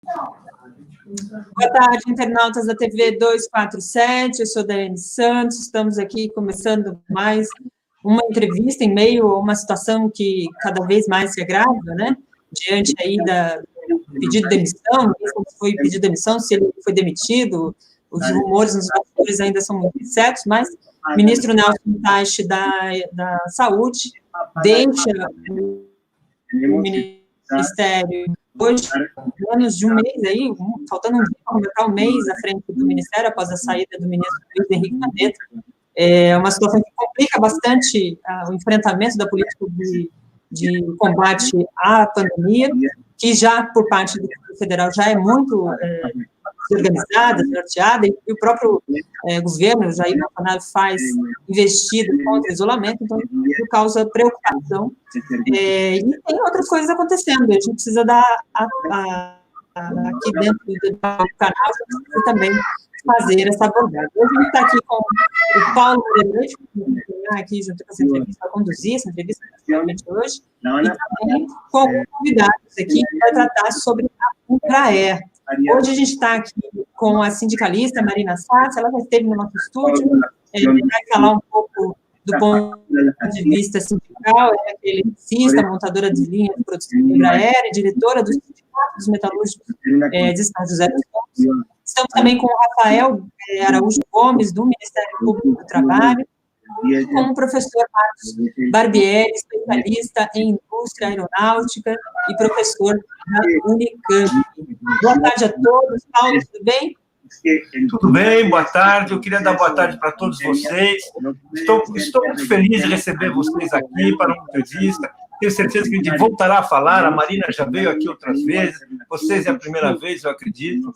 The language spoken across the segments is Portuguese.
Boa tarde, internautas da TV 247, eu sou Daiane Santos, estamos aqui começando mais uma entrevista em meio a uma situação que cada vez mais se agrava, né? Diante aí do pedido de demissão, não sei se foi pedido de demissão, se ele foi demitido, os rumores nos bastidores ainda são muito incertos, mas o ministro Nelson Taixe da Saúde deixa o Ministério hoje, menos de um mês aí, faltando um dia para completar um mês à frente do Ministério, após a saída do ministro Luiz Henrique Mandetta. É uma situação que complica bastante o enfrentamento da política de combate à pandemia, que já, por parte do governo federal, já é muito desorganizada, norteada, e o próprio governo, Jair Bolsonaro, faz investida contra o isolamento, então isso causa preocupação. E tem outras coisas acontecendo, a gente precisa dar, aqui dentro do canal, a gente precisa também fazer essa abordagem. Hoje a gente está aqui com o Paulo Moreira, que aqui junto com essa entrevista, para conduzir essa entrevista hoje, e também com alguns convidados aqui que vai tratar sobre a Embraer. Hoje a gente está aqui com a sindicalista Marina Satz, ela já esteve no nosso estúdio, vai falar um pouco do ponto de vista sindical, ela é eletricista, montadora de linha de produção da Embraer, e diretora do Sindicato dos Metalúrgicos de São José dos Campos. Estamos também com o Rafael Araújo Gomes, do Ministério Público do Trabalho, e com o professor Marcos Barbieri, especialista em indústria aeronáutica e professor da Unicamp. Boa tarde a todos. Paulo, tudo bem? Tudo bem, boa tarde. Eu queria dar boa tarde para todos vocês. Estou muito feliz de receber vocês aqui para uma entrevista. Tenho certeza que a gente voltará a falar. A Marina já veio aqui outras vezes. Vocês é a primeira vez, eu acredito.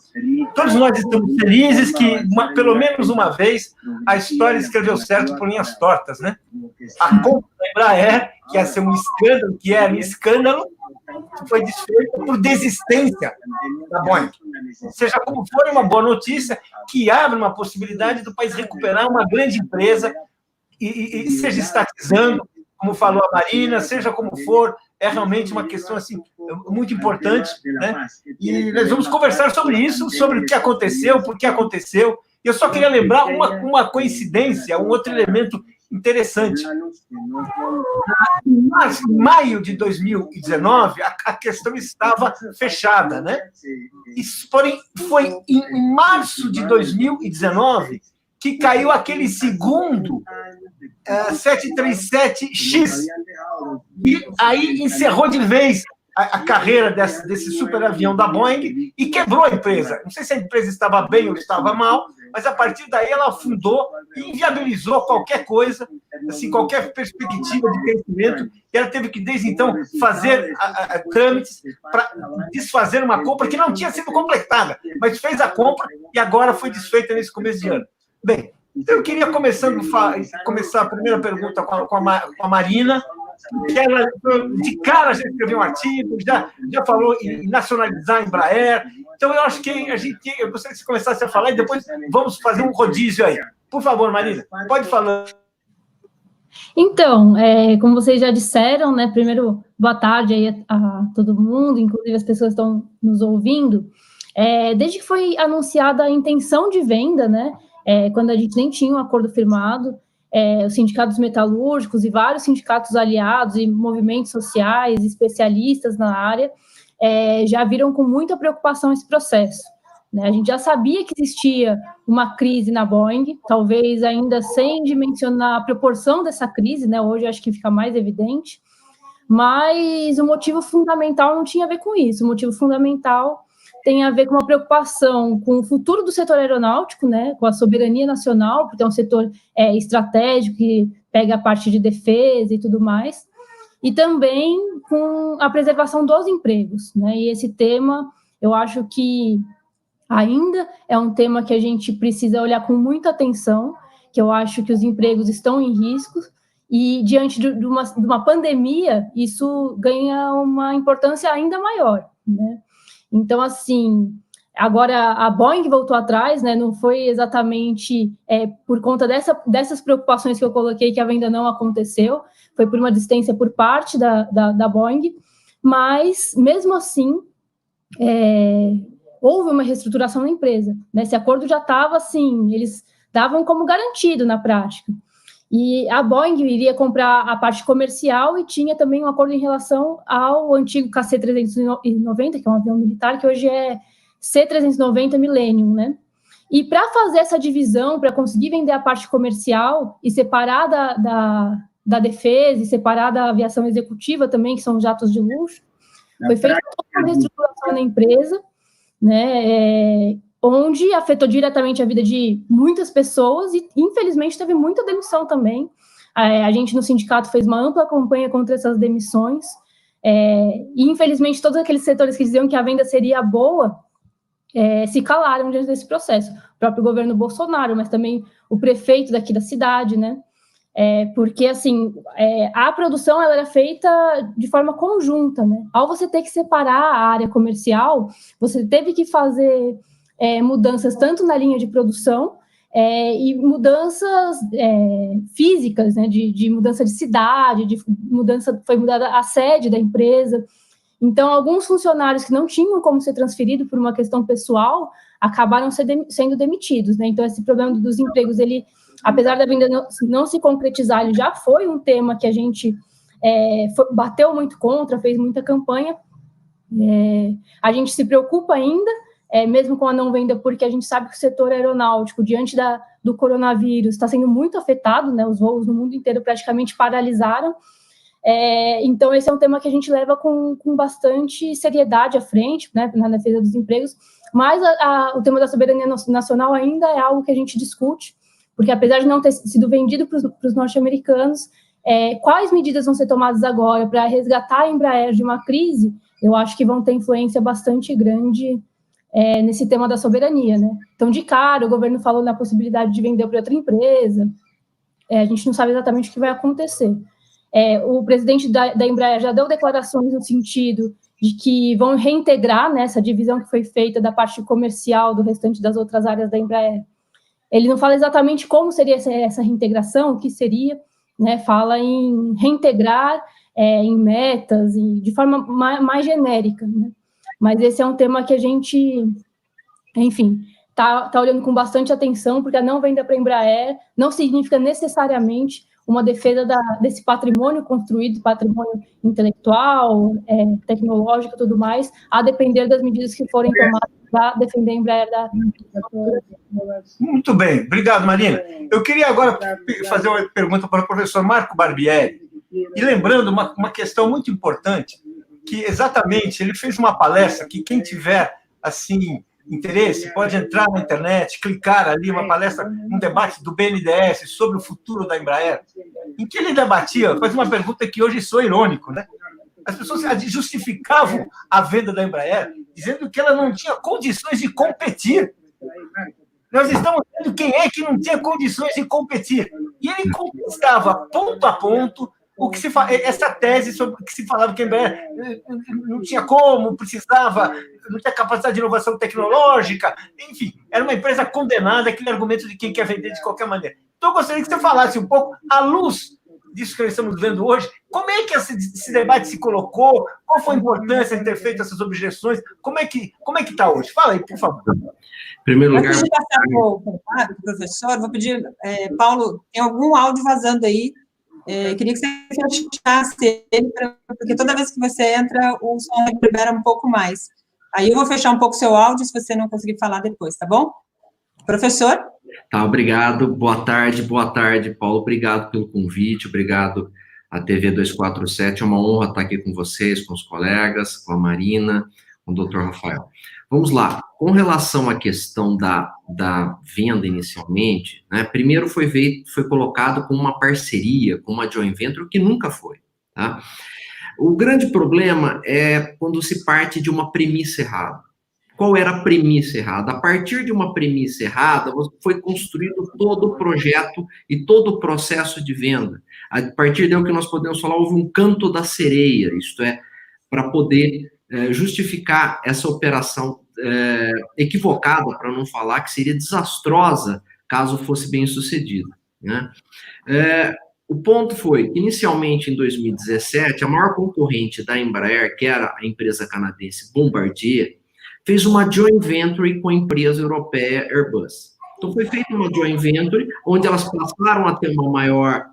Todos nós estamos felizes que, pelo menos uma vez, a história escreveu certo por linhas tortas, né? A compra da Embraer, que ia ser um escândalo, que era um escândalo, foi desfeita por desistência da Boeing. Seja como for, é uma boa notícia que abre uma possibilidade do país recuperar uma grande empresa e seja estatizando, como falou a Marina, seja como for, é realmente uma questão assim, muito importante, né? E nós vamos conversar sobre isso, sobre o que aconteceu, por que aconteceu. Eu só queria lembrar uma coincidência, um outro elemento interessante. Mas, em maio de 2019, a questão estava fechada, né? Porém, foi em março de 2019 que caiu aquele segundo 737X, e aí encerrou de vez a carreira desse superavião da Boeing e quebrou a empresa. Não sei se a empresa estava bem ou estava mal, mas a partir daí ela afundou e inviabilizou qualquer coisa, assim, qualquer perspectiva de crescimento, e ela teve que, desde então, fazer trâmites para desfazer uma compra que não tinha sido completada, mas fez a compra e agora foi desfeita nesse começo de ano. Bem, então eu queria começar a primeira pergunta com a Marina, que ela, de cara, já escreveu um artigo, já falou em nacionalizar a Embraer. Então, eu acho que eu gostaria que você começasse a falar e depois vamos fazer um rodízio aí. Por favor, Marina, pode falar. Então, como vocês já disseram, né, primeiro, boa tarde aí a todo mundo, inclusive as pessoas que estão nos ouvindo. Desde que foi anunciada a intenção de venda, né, quando a gente nem tinha um acordo firmado, os sindicatos metalúrgicos e vários sindicatos aliados e movimentos sociais, especialistas na área, já viram com muita preocupação esse processo, né? A gente já sabia que existia uma crise na Boeing, talvez ainda sem dimensionar a proporção dessa crise, né? Hoje acho que fica mais evidente, mas o motivo fundamental não tinha a ver com isso. O motivo fundamental tem a ver com uma preocupação com o futuro do setor aeronáutico, né, com a soberania nacional, porque é um setor estratégico que pega a parte de defesa e tudo mais, e também com a preservação dos empregos, né, e esse tema, eu acho que ainda é um tema que a gente precisa olhar com muita atenção, que eu acho que os empregos estão em risco, e diante de uma pandemia, isso ganha uma importância ainda maior, né. Então, assim, agora a Boeing voltou atrás, né? Não foi exatamente por conta dessas preocupações que eu coloquei que a venda não aconteceu, foi por uma desistência por parte da Boeing, mas, mesmo assim, houve uma reestruturação na empresa, né? Esse acordo já estava assim, eles davam como garantido na prática. E a Boeing iria comprar a parte comercial e tinha também um acordo em relação ao antigo KC-390, que é um avião militar, que hoje é C-390 Millennium, né? E para fazer essa divisão, para conseguir vender a parte comercial e separar da defesa e separar da aviação executiva também, que são jatos de luxo, foi feita toda uma reestruturação na empresa, né, onde afetou diretamente a vida de muitas pessoas e, infelizmente, teve muita demissão também. A gente, no sindicato, fez uma ampla campanha contra essas demissões, e, infelizmente, todos aqueles setores que diziam que a venda seria boa, se calaram diante desse processo. O próprio governo Bolsonaro, mas também o prefeito daqui da cidade, né? Porque, assim, a produção ela era feita de forma conjunta, né? Ao você ter que separar a área comercial, você teve que fazer mudanças tanto na linha de produção e mudanças físicas, né? De mudança de cidade, foi mudada a sede da empresa. Então, alguns funcionários que não tinham como ser transferidos por uma questão pessoal acabaram sendo demitidos, né? Então, esse problema dos empregos, ele, apesar da venda não se concretizar, ele já foi um tema que a gente bateu muito contra, fez muita campanha. A gente se preocupa ainda, mesmo com a não venda, porque a gente sabe que o setor aeronáutico, diante do coronavírus, está sendo muito afetado, né? Os voos no mundo inteiro praticamente paralisaram. Então, esse é um tema que a gente leva com bastante seriedade à frente, né, na defesa dos empregos, mas o tema da soberania nacional ainda é algo que a gente discute, porque apesar de não ter sido vendido para os norte-americanos, quais medidas vão ser tomadas agora para resgatar a Embraer de uma crise, eu acho que vão ter influência bastante grande nesse tema da soberania, né? Então, de cara, o governo falou na possibilidade de vender para outra empresa, a gente não sabe exatamente o que vai acontecer. O presidente da Embraer já deu declarações no sentido de que vão reintegrar, né, essa divisão que foi feita da parte comercial do restante das outras áreas da Embraer. Ele não fala exatamente como seria essa reintegração, o que seria, né, fala em reintegrar em metas e de forma mais genérica, né? Mas esse é um tema que a gente, enfim, tá olhando com bastante atenção, porque a não venda para a Embraer não significa necessariamente uma defesa desse patrimônio construído, patrimônio intelectual, tecnológico e tudo mais, a depender das medidas que forem tomadas para defender a Embraer da... Muito bem, obrigado, Marina. Eu queria agora fazer uma pergunta para o professor Marco Barbieri, e lembrando uma questão muito importante, que exatamente ele fez uma palestra que quem tiver, assim, interesse, pode entrar na internet, clicar ali, uma palestra, um debate do BNDES sobre o futuro da Embraer, em que ele debatia, fazia uma pergunta que hoje sou irônico, né? As pessoas justificavam a venda da Embraer dizendo que ela não tinha condições de competir. Nós estamos vendo quem é que não tinha condições de competir. E ele contestava ponto a ponto essa tese sobre que se falava que a Embraer não tinha como, precisava, não tinha capacidade de inovação tecnológica, enfim, era uma empresa condenada, aquele argumento de quem quer vender de qualquer maneira. Então, eu gostaria que você falasse um pouco, à luz disso que nós estamos vendo hoje, como é que esse debate se colocou, qual foi a importância de ter feito essas objeções, como é que está hoje? Fala aí, por favor. Em primeiro lugar... Antes de passar para o professor, vou pedir, Paulo, tem algum áudio vazando aí? Queria que você fechasse ele, porque toda vez que você entra, o som libera um pouco mais. Aí eu vou fechar um pouco o seu áudio, se você não conseguir falar depois, tá bom? Professor? Tá, obrigado. Boa tarde, Paulo. Obrigado pelo convite, obrigado à TV 247. É uma honra estar aqui com vocês, com os colegas, com a Marina, com o doutor Rafael. Vamos lá. Com relação à questão da venda inicialmente, né, primeiro foi colocado como uma parceria, como uma joint venture, que nunca foi. Tá? O grande problema é quando se parte de uma premissa errada. Qual era a premissa errada? A partir de uma premissa errada, foi construído todo o projeto e todo o processo de venda. A partir daí, o que nós podemos falar, houve um canto da sereia, isto é, para poder justificar essa operação equivocada, para não falar que seria desastrosa caso fosse bem sucedida, né? O ponto foi que, inicialmente, em 2017, a maior concorrente da Embraer, que era a empresa canadense Bombardier, fez uma joint venture com a empresa europeia Airbus. Então, foi feita uma joint venture, onde elas passaram a ter uma maior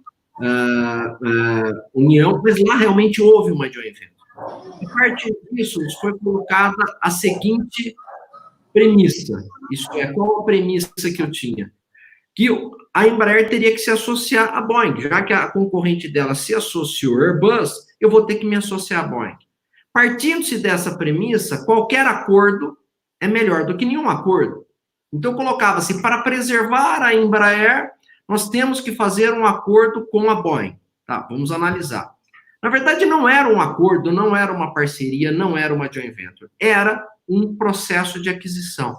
união, mas lá realmente houve uma joint venture. A partir disso, foi colocada a seguinte premissa, isso é, qual a premissa que eu tinha? Que a Embraer teria que se associar à Boeing, já que a concorrente dela se associou à Airbus, eu vou ter que me associar à Boeing. Partindo-se dessa premissa, qualquer acordo é melhor do que nenhum acordo. Então, colocava-se, para preservar a Embraer, nós temos que fazer um acordo com a Boeing. Tá, vamos analisar. Na verdade, não era um acordo, não era uma parceria, não era uma joint venture. Era um processo de aquisição,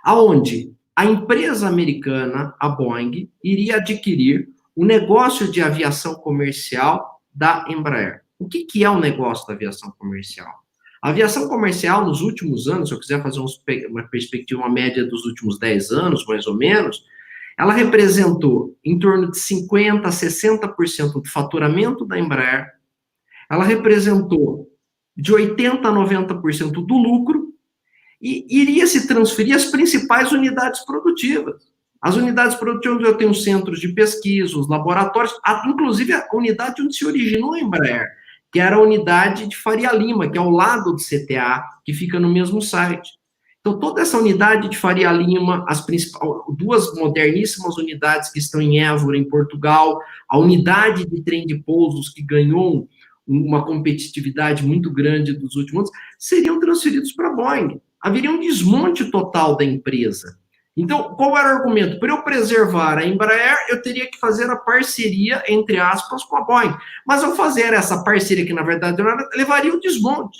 aonde a empresa americana, a Boeing, iria adquirir o negócio de aviação comercial da Embraer. O que é o negócio da aviação comercial? A aviação comercial, nos últimos anos, se eu quiser fazer uma perspectiva, uma média dos últimos 10 anos, mais ou menos, ela representou em torno de 50% a 60% do faturamento da Embraer, ela representou de 80% a 90% do lucro, e iria se transferir às principais unidades produtivas. As unidades produtivas onde eu tenho centros de pesquisa, os laboratórios, inclusive a unidade onde se originou a Embraer, que era a unidade de Faria Lima, que é ao lado do CTA, que fica no mesmo site. Então, toda essa unidade de Faria Lima, as duas moderníssimas unidades que estão em Évora, em Portugal, a unidade de trem de pousos que ganhou uma competitividade muito grande dos últimos anos, seriam transferidos para a Boeing. Haveria um desmonte total da empresa. Então, qual era o argumento? Para eu preservar a Embraer, eu teria que fazer a parceria, entre aspas, com a Boeing. Mas ao fazer essa parceria, que na verdade não era, levaria ao desmonte.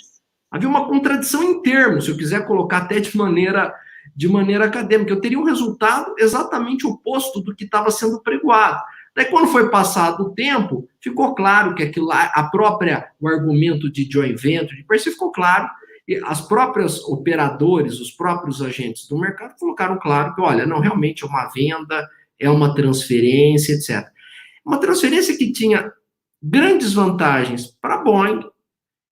Havia uma contradição em termos, se eu quiser colocar até de maneira acadêmica. Eu teria um resultado exatamente oposto do que estava sendo pregoado. Daí, quando foi passado o tempo, ficou claro que aquilo lá, o argumento de joint venture, de parceria, ficou claro. E as próprias operadores, os próprios agentes do mercado colocaram claro que, olha, não, realmente é uma venda, é uma transferência, etc. Uma transferência que tinha grandes vantagens para a Boeing,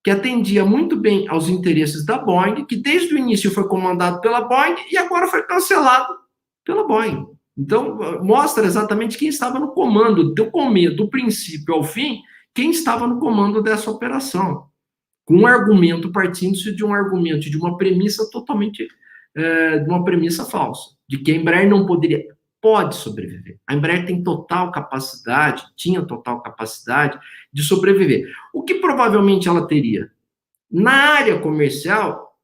que atendia muito bem aos interesses da Boeing, que desde o início foi comandado pela Boeing e agora foi cancelado pela Boeing. Então, mostra exatamente quem estava no comando, do princípio ao fim, quem estava no comando dessa operação. Com um argumento, partindo-se de um argumento, de uma premissa totalmente, de uma premissa falsa, de que a Embraer não pode sobreviver. A Embraer tem total capacidade, tinha total capacidade de sobreviver. O que provavelmente ela teria? Na área comercial,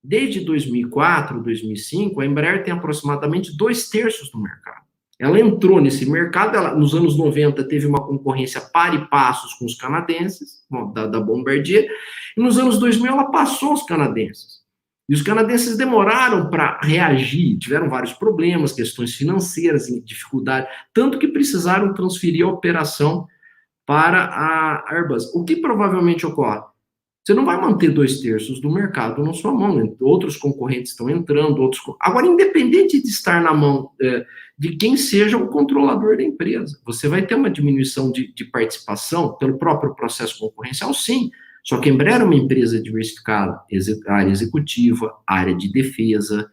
desde 2004, 2005, a Embraer tem aproximadamente 2/3 do mercado. Ela entrou nesse mercado, nos anos 90 teve uma concorrência par e passos com os canadenses, da Bombardier, e nos anos 2000 ela passou os canadenses. E os canadenses demoraram para reagir, tiveram vários problemas, questões financeiras, dificuldade, tanto que precisaram transferir a operação para a Airbus. O que provavelmente ocorre? Você não vai manter 2/3 do mercado na sua mão. Outros concorrentes estão entrando. Agora, independente de estar na mão de quem seja o controlador da empresa, você vai ter uma diminuição de participação pelo próprio processo concorrencial, sim. Só que a Embraer é uma empresa diversificada, área executiva, área de defesa,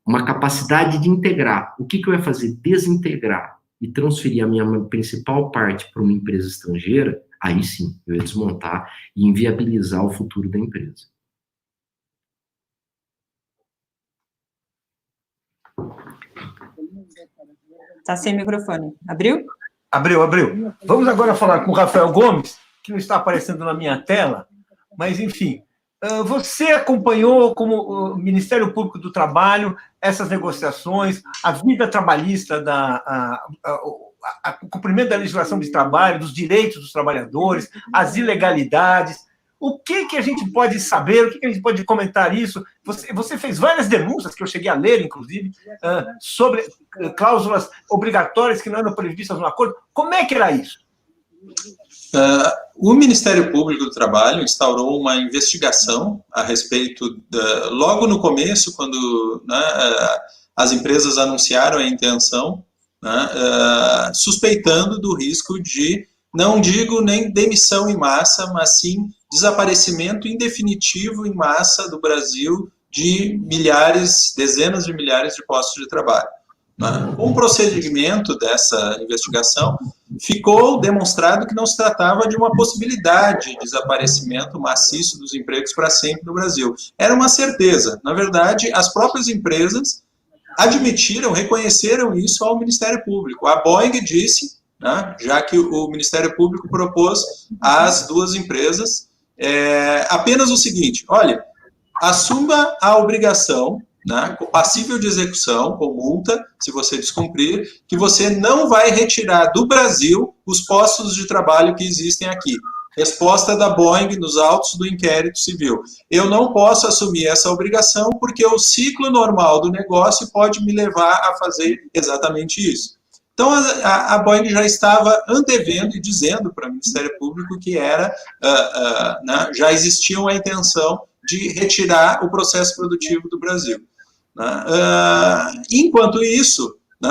uma capacidade de integrar. O que eu ia fazer? Desintegrar e transferir a minha principal parte para uma empresa estrangeira. Aí sim, eu ia desmontar e inviabilizar o futuro da empresa. Está sem microfone. Abriu? Abriu. Vamos agora falar com o Rafael Gomes, que não está aparecendo na minha tela, mas, enfim, você acompanhou, como Ministério Público do Trabalho, essas negociações, a vida trabalhista, o cumprimento da legislação de trabalho, dos direitos dos trabalhadores, as ilegalidades. O que a gente pode saber, o que a gente pode comentar isso? Você fez várias denúncias, que eu cheguei a ler, inclusive, sobre cláusulas obrigatórias que não eram previstas no acordo. Como é que era isso? O Ministério Público do Trabalho instaurou uma investigação a respeito, logo no começo, quando as empresas anunciaram a intenção, suspeitando do risco de não digo nem demissão em massa, mas sim desaparecimento indefinitivo em massa do Brasil de milhares, dezenas de milhares de postos de trabalho. Com o procedimento dessa investigação, ficou demonstrado que não se tratava de uma possibilidade de desaparecimento maciço dos empregos para sempre no Brasil. Era uma certeza. Na verdade, as próprias empresas admitiram, reconheceram isso ao Ministério Público. A Boeing disse, né, já que o Ministério Público propôs às duas empresas apenas o seguinte: olha, assuma a obrigação, né, passível de execução, com multa, se você descumprir, que você não vai retirar do Brasil os postos de trabalho que existem aqui. Resposta da Boeing nos autos do inquérito civil: eu não posso assumir essa obrigação porque o ciclo normal do negócio pode me levar a fazer exatamente isso. Então, a Boeing já estava antevendo e dizendo para o Ministério Público que né, já existia uma intenção de retirar o processo produtivo do Brasil. Né? Enquanto isso, né,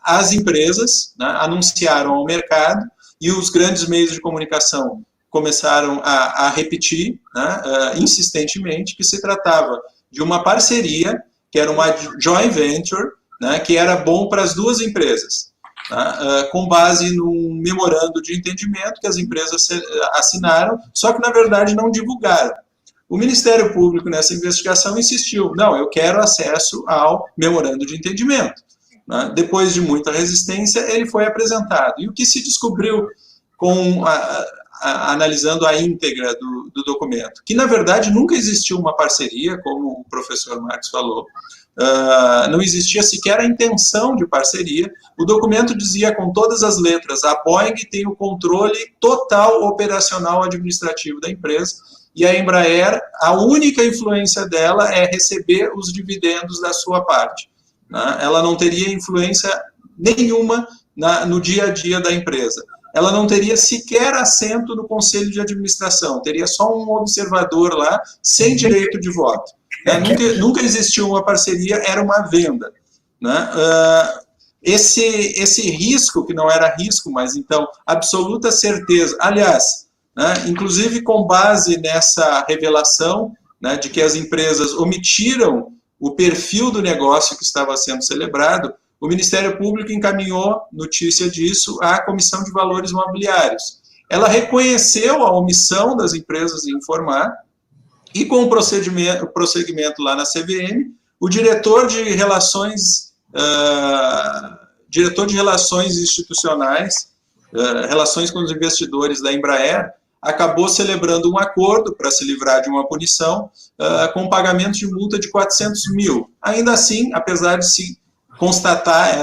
as empresas, né, anunciaram ao mercado, e os grandes meios de comunicação começaram a repetir, né, insistentemente, que se tratava de uma parceria, que era uma joint venture, né, que era bom para as duas empresas, né, com base num memorando de entendimento que as empresas assinaram, só que, na verdade, não divulgaram. O Ministério Público, nessa investigação, insistiu: não, eu quero acesso ao memorando de entendimento. Né? Depois de muita resistência, ele foi apresentado. E o que se descobriu analisando a íntegra do documento? Que, na verdade, nunca existiu uma parceria, como o professor Marcos falou. Não existia sequer a intenção de parceria. O documento dizia com todas as letras: a Boeing tem o controle total operacional administrativo da empresa, e a Embraer, a única influência dela é receber os dividendos da sua parte. Né? Ela não teria influência nenhuma no dia a dia da empresa. Ela não teria sequer assento no conselho de administração, teria só um observador lá, sem direito de voto. Nunca existiu uma parceria, era uma venda. Né? Esse risco, que não era risco, mas então, absoluta certeza, aliás, né, inclusive com base nessa revelação, né, de que as empresas omitiram o perfil do negócio que estava sendo celebrado, o Ministério Público encaminhou notícia disso à Comissão de Valores Mobiliários. Ela reconheceu a omissão das empresas em informar, e com o prosseguimento lá na CVM, o diretor de relações institucionais, relações com os investidores da Embraer, acabou celebrando um acordo para se livrar de uma punição com pagamento de multa de 400 mil. Ainda assim, apesar de se constatar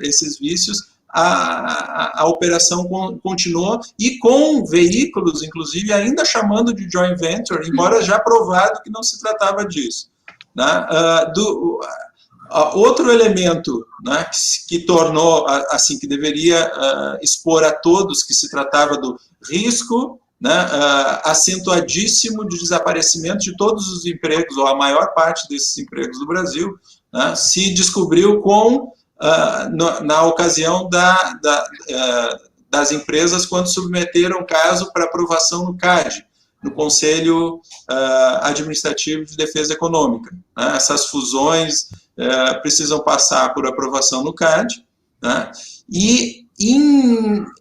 esses vícios, a operação continuou, e com veículos, inclusive, ainda chamando de joint venture, embora já provado que não se tratava disso. Né? Outro elemento, né, que tornou, assim, que deveria expor a todos que se tratava do risco, né, acentuadíssimo de desaparecimento de todos os empregos, ou a maior parte desses empregos do Brasil, né, se descobriu na ocasião das empresas, quando submeteram o caso para aprovação no CAD, no Conselho Administrativo de Defesa Econômica. Né? Essas fusões precisam passar por aprovação no CAD, né? E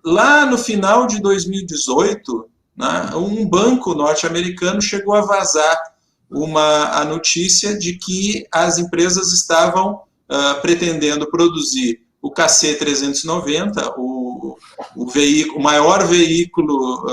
lá no final de 2018, né, um banco norte-americano chegou a vazar a notícia de que as empresas estavam pretendendo produzir o KC-390, o maior veículo,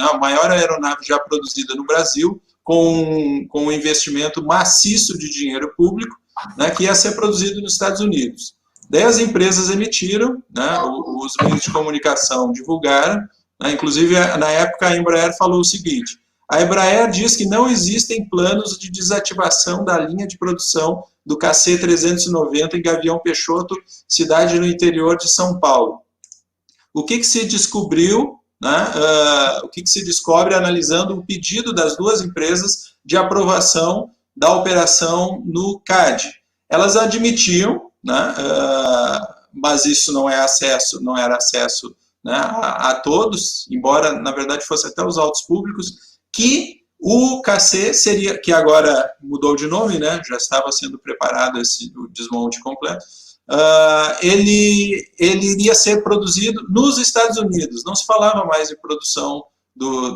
a maior aeronave já produzida no Brasil, com um investimento maciço de dinheiro público, né, que ia ser produzido nos Estados Unidos. Daí as empresas emitiram, né, os meios de comunicação divulgaram, né, inclusive na época a Embraer falou o seguinte: a Embraer diz que não existem planos de desativação da linha de produção do KC-390 em Gavião Peixoto, cidade no interior de São Paulo. O que se descobriu, né, o que se descobre analisando o pedido das duas empresas de aprovação da operação no CAD? Elas admitiam, né, mas isso não era acesso né, a todos, embora, na verdade, fosse até os autos públicos, que o KC seria, que agora mudou de nome, né, já estava sendo preparado o desmonte completo, ele iria ser produzido nos Estados Unidos, não se falava mais em produção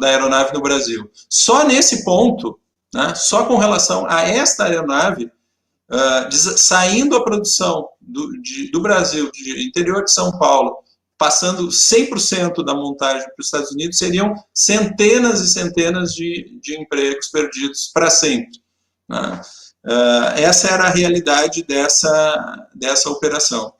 da aeronave no Brasil. Só nesse ponto, né, só com relação a esta aeronave, saindo a produção do Brasil, de interior de São Paulo, passando 100% da montagem para os Estados Unidos, seriam centenas e centenas de empregos perdidos para sempre, né? Essa era a realidade dessa operação.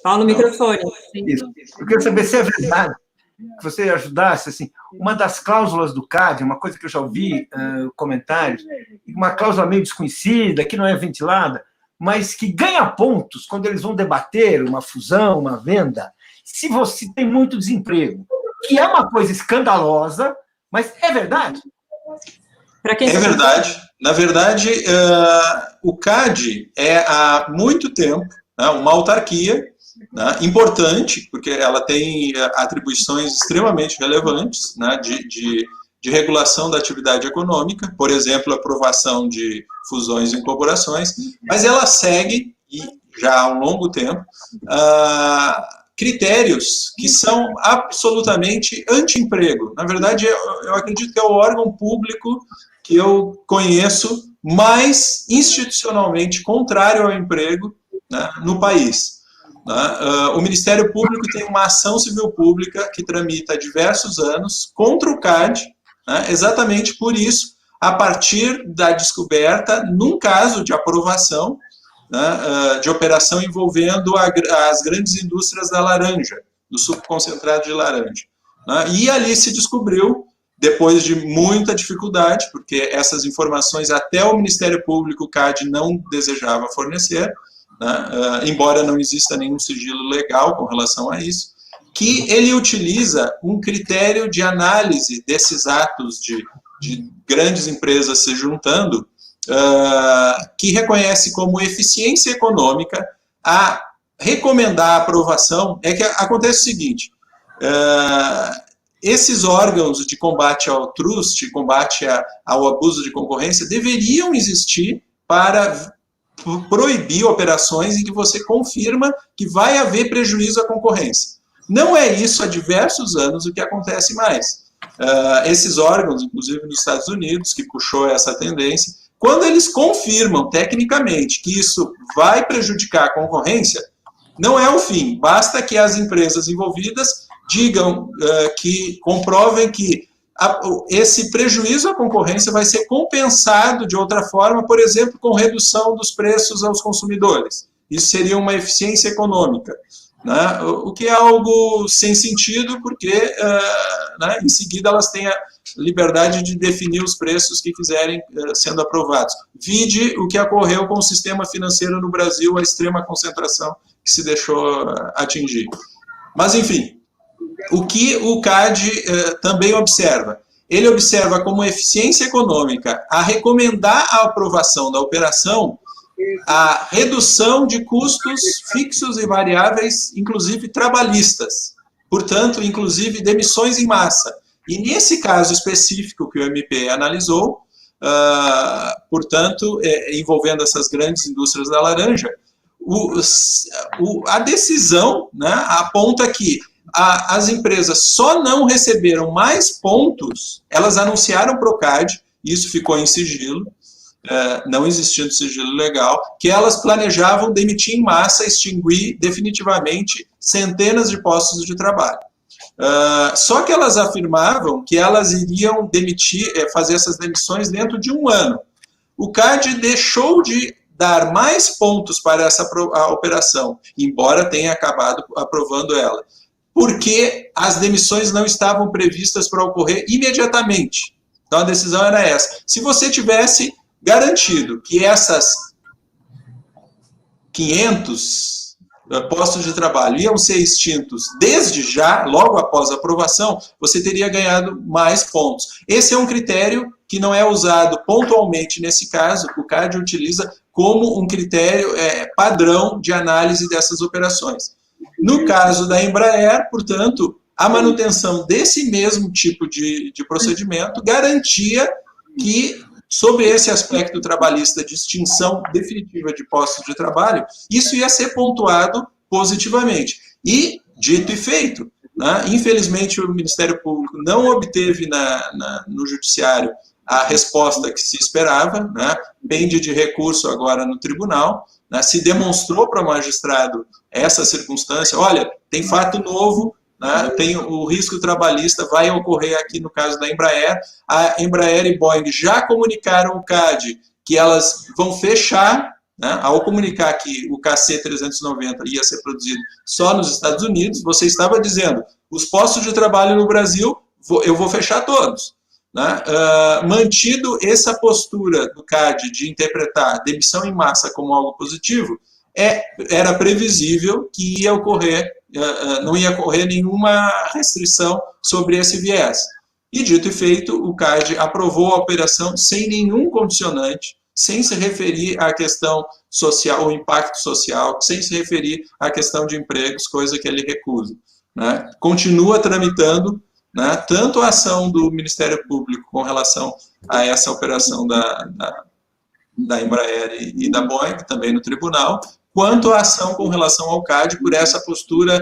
Paulo, microfone. Isso. Eu queria saber se é verdade, que você ajudasse, assim, uma das cláusulas do CAD, uma coisa que eu já ouvi comentários, uma cláusula meio desconhecida, que não é ventilada, mas que ganha pontos quando eles vão debater uma fusão, uma venda, se você tem muito desemprego, que é uma coisa escandalosa, mas é verdade? É verdade. Na verdade, o CAD é há muito tempo, né, uma autarquia, né, importante, porque ela tem atribuições extremamente relevantes, né, de regulação da atividade econômica, por exemplo, aprovação de fusões e incorporações, mas ela segue, e já há um longo tempo, critérios que são absolutamente anti-emprego. Na verdade, eu acredito que é o órgão público que eu conheço mais institucionalmente contrário ao emprego, né, no país. O Ministério Público tem uma ação civil pública que tramita há diversos anos contra o CAD, né, exatamente por isso, a partir da descoberta, num caso de aprovação, né, de operação envolvendo as grandes indústrias da laranja, do suco concentrado de laranja, né, e ali se descobriu, depois de muita dificuldade, porque essas informações até o Ministério Público, o CAD, não desejava fornecer, né, embora não exista nenhum sigilo legal com relação a isso, que ele utiliza um critério de análise desses atos de grandes empresas se juntando, que reconhece como eficiência econômica a recomendar a aprovação. É que acontece o seguinte, esses órgãos de combate ao trust, combate ao abuso de concorrência, deveriam existir para proibir operações em que você confirma que vai haver prejuízo à concorrência. Não é isso há diversos anos o que acontece mais. Esses órgãos, inclusive nos Estados Unidos, que puxou essa tendência, quando eles confirmam tecnicamente que isso vai prejudicar a concorrência, não é o fim. Basta que as empresas envolvidas digam, que comprovem que esse prejuízo à concorrência vai ser compensado de outra forma, por exemplo, com redução dos preços aos consumidores. Isso seria uma eficiência econômica, né? O que é algo sem sentido, porque, né, em seguida elas têm a liberdade de definir os preços que quiserem sendo aprovados. Vide o que ocorreu com o sistema financeiro no Brasil, a extrema concentração que se deixou atingir. Mas, enfim, o que o CAD também observa? Ele observa como eficiência econômica a recomendar a aprovação da operação a redução de custos fixos e variáveis, inclusive trabalhistas. Portanto, inclusive demissões em massa. E nesse caso específico que o MP analisou, portanto, envolvendo essas grandes indústrias da laranja, a decisão, né, aponta que as empresas só não receberam mais pontos, elas anunciaram para o CAD, isso ficou em sigilo, não existindo sigilo legal, que elas planejavam demitir em massa, extinguir definitivamente centenas de postos de trabalho. Só que elas afirmavam que elas iriam demitir, fazer essas demissões dentro de um ano. O CAD deixou de dar mais pontos para essa operação, embora tenha acabado aprovando ela, porque as demissões não estavam previstas para ocorrer imediatamente. Então a decisão era essa. Se você tivesse garantido que essas 500 postos de trabalho iam ser extintos desde já, logo após a aprovação, você teria ganhado mais pontos. Esse é um critério que não é usado pontualmente nesse caso, o CAD utiliza como um critério padrão de análise dessas operações. No caso da Embraer, portanto, a manutenção desse mesmo tipo de procedimento garantia que, sobre esse aspecto trabalhista de extinção definitiva de postos de trabalho, isso ia ser pontuado positivamente. E, dito e feito, né, infelizmente o Ministério Público não obteve no Judiciário a resposta que se esperava, né, pende de recurso agora no tribunal, né, se demonstrou para o magistrado essa circunstância, olha, tem fato novo, né, tem o risco trabalhista, vai ocorrer aqui no caso da Embraer, a Embraer e Boeing já comunicaram ao CAD que elas vão fechar, né, ao comunicar que o KC-390 ia ser produzido só nos Estados Unidos, você estava dizendo, os postos de trabalho no Brasil, eu vou fechar todos. Né? Mantido essa postura do CAD de interpretar demissão em massa como algo positivo, era previsível que ia ocorrer, não ia ocorrer nenhuma restrição sobre esse viés. E dito e feito, o CAD aprovou a operação sem nenhum condicionante, sem se referir à questão social, o impacto social, sem se referir à questão de empregos, coisa que ele recusa. Né? Continua tramitando, né, tanto a ação do Ministério Público com relação a essa operação da Embraer e da Boeing, também no tribunal, quanto a ação com relação ao CAD por essa postura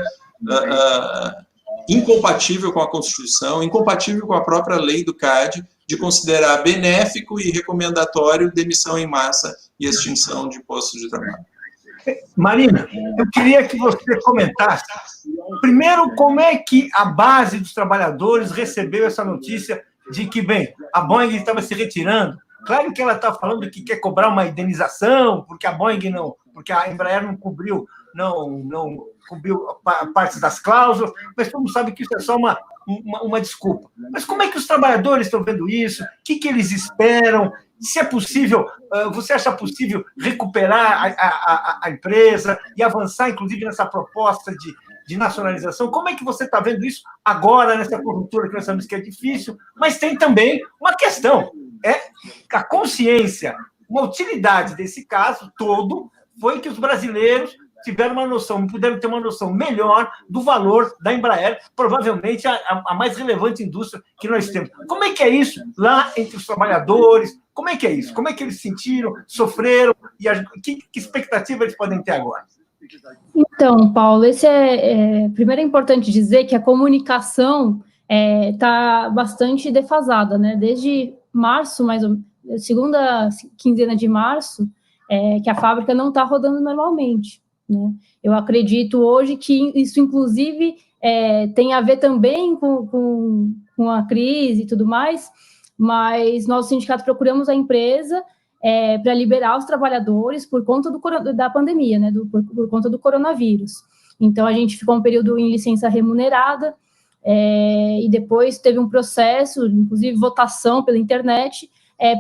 incompatível com a Constituição, incompatível com a própria lei do CAD, de considerar benéfico e recomendatório demissão em massa e extinção de postos de trabalho. Marina, eu queria que você comentasse, primeiro, como é que a base dos trabalhadores recebeu essa notícia de que, bem, a Boeing estava se retirando. Claro que ela está falando que quer cobrar uma indenização, porque a Boeing não, porque a Embraer não cobriu partes das cláusulas, mas todo mundo sabe que isso é só uma desculpa. Mas como é que os trabalhadores estão vendo isso? O que eles esperam? Se é possível, você acha possível recuperar a empresa e avançar, inclusive, nessa proposta de nacionalização? Como é que você está vendo isso agora, nessa conjuntura que nós sabemos que é difícil, mas tem também uma questão, a consciência, uma utilidade desse caso todo foi que os brasileiros tiveram uma noção, puderam ter uma noção melhor do valor da Embraer, provavelmente a mais relevante indústria que nós temos. Como é que é isso lá entre os trabalhadores? Como é que é isso? Como é que eles se sentiram, sofreram? E que expectativa eles podem ter agora? Então, Paulo, primeiro é importante dizer que a comunicação está bastante defasada, né? Desde março, mais ou menos, segunda quinzena de março, que a fábrica não está rodando normalmente. Né? Eu acredito hoje que isso, inclusive, tem a ver também com a crise e tudo mais, mas nós, sindicato, procuramos a empresa para liberar os trabalhadores por conta da pandemia, né? Por conta do coronavírus. Então, a gente ficou um período em licença remunerada e depois teve um processo, inclusive votação pela internet,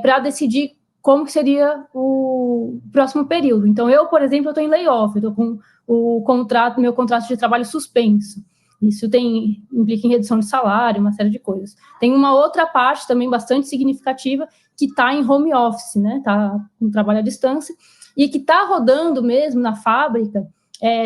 para decidir como que seria o próximo período. Então, eu, por exemplo, estou em layoff, estou com meu contrato de trabalho suspenso. Isso implica em redução de salário, uma série de coisas. Tem uma outra parte também bastante significativa que está em home office, né? Está com trabalho à distância, e que está rodando mesmo na fábrica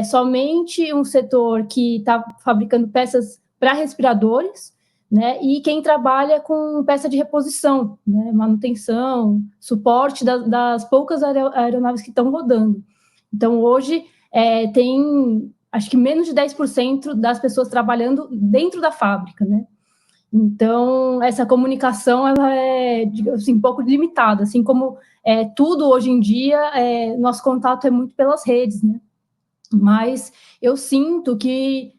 somente um setor que está fabricando peças para respiradores, né, e quem trabalha com peça de reposição, né, manutenção, suporte das poucas aeronaves que estão rodando. Então, hoje, tem, acho que menos de 10% das pessoas trabalhando dentro da fábrica, né? Então, essa comunicação, ela é, assim, um pouco limitada, assim como tudo hoje em dia, nosso contato é muito pelas redes, né? Mas eu sinto que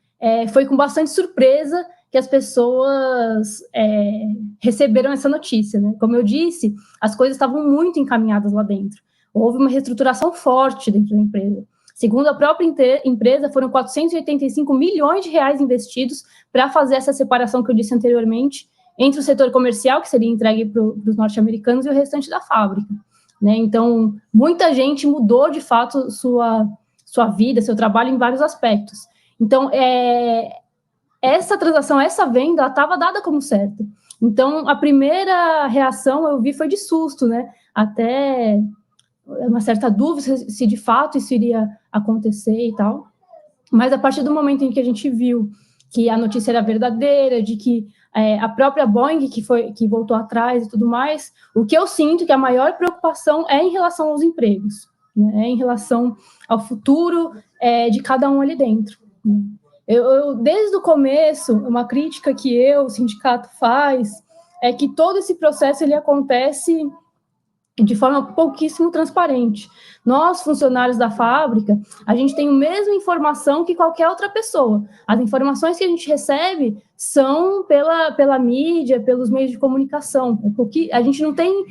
foi com bastante surpresa que as pessoas receberam essa notícia, né? Como eu disse, as coisas estavam muito encaminhadas lá dentro. Houve uma reestruturação forte dentro da empresa. Segundo a própria empresa, foram 485 milhões de reais investidos para fazer essa separação que eu disse anteriormente entre o setor comercial, que seria entregue para os norte-americanos, e o restante da fábrica. Né? Então, muita gente mudou, de fato, sua vida, seu trabalho em vários aspectos. Então, essa transação, essa venda, estava dada como certa. Então, a primeira reação eu vi foi de susto, né? Até uma certa dúvida se de fato isso iria acontecer e tal. Mas a partir do momento em que a gente viu que a notícia era verdadeira, de que a própria Boeing que voltou atrás e tudo mais, o que eu sinto que a maior preocupação é em relação aos empregos, né? Em relação ao futuro de cada um ali dentro. Eu, desde o começo, uma crítica que o sindicato faz, é que todo esse processo ele acontece de forma pouquíssimo transparente. Nós, funcionários da fábrica, a gente tem a mesma informação que qualquer outra pessoa. As informações que a gente recebe são pela mídia, pelos meios de comunicação, porque a gente não tem,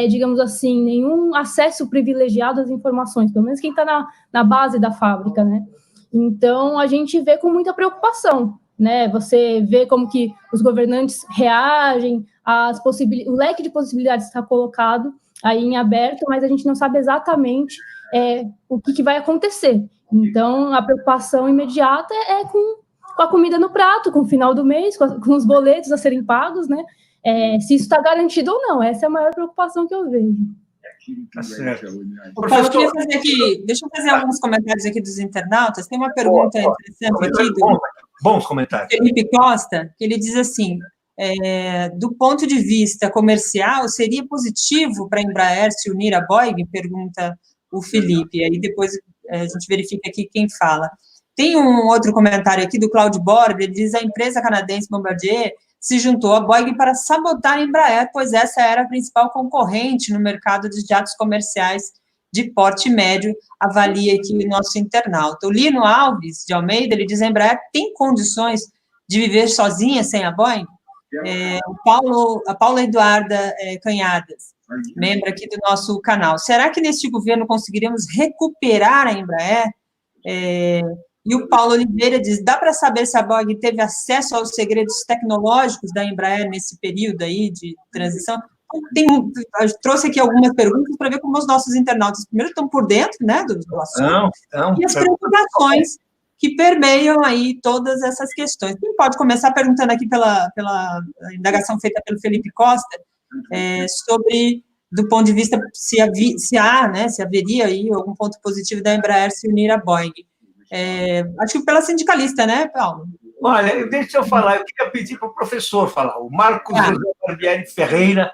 digamos assim, nenhum acesso privilegiado às informações, pelo menos quem está na base da fábrica, né? Então, a gente vê com muita preocupação, né? Você vê como que os governantes reagem, o leque de possibilidades está colocado aí em aberto, mas a gente não sabe exatamente o que vai acontecer. Então, a preocupação imediata é com a comida no prato, com o final do mês, com os boletos a serem pagos, né? Se isso está garantido ou não. Essa é a maior preocupação que eu vejo. Tá certo. Paulo, deixa eu fazer alguns comentários aqui dos internautas. Tem uma pergunta interessante aqui do bons comentários. Felipe Costa, que ele diz assim, do ponto de vista comercial, seria positivo para a Embraer se unir à Boeing? Pergunta o Felipe. Aí depois a gente verifica aqui quem fala. Tem um outro comentário aqui do Claudio Borba, ele diz a empresa canadense Bombardier se juntou à Boeing para sabotar a Embraer, pois essa era a principal concorrente no mercado de jatos comerciais de porte médio, avalia aqui o nosso internauta. O Lino Alves de Almeida, ele diz a Embraer tem condições de viver sozinha sem a Boeing? A Paula Eduarda Canhadas, membro aqui do nosso canal. Será que neste governo conseguiremos recuperar a Embraer? E o Paulo Oliveira diz, dá para saber se a Boeing teve acesso aos segredos tecnológicos da Embraer nesse período aí de transição? Eu trouxe aqui algumas perguntas para ver como os nossos internautas, primeiro, estão por dentro, né, do assunto, e as preocupações que permeiam aí todas essas questões. Quem pode começar perguntando aqui pela indagação feita pelo Felipe Costa, sobre, do ponto de vista, se haveria aí algum ponto positivo da Embraer se unir à Boeing. Acho que pela sindicalista, né, Paulo? Olha, deixa eu falar, eu queria pedir para o professor falar, o Marcos José Barbieri Ferreira,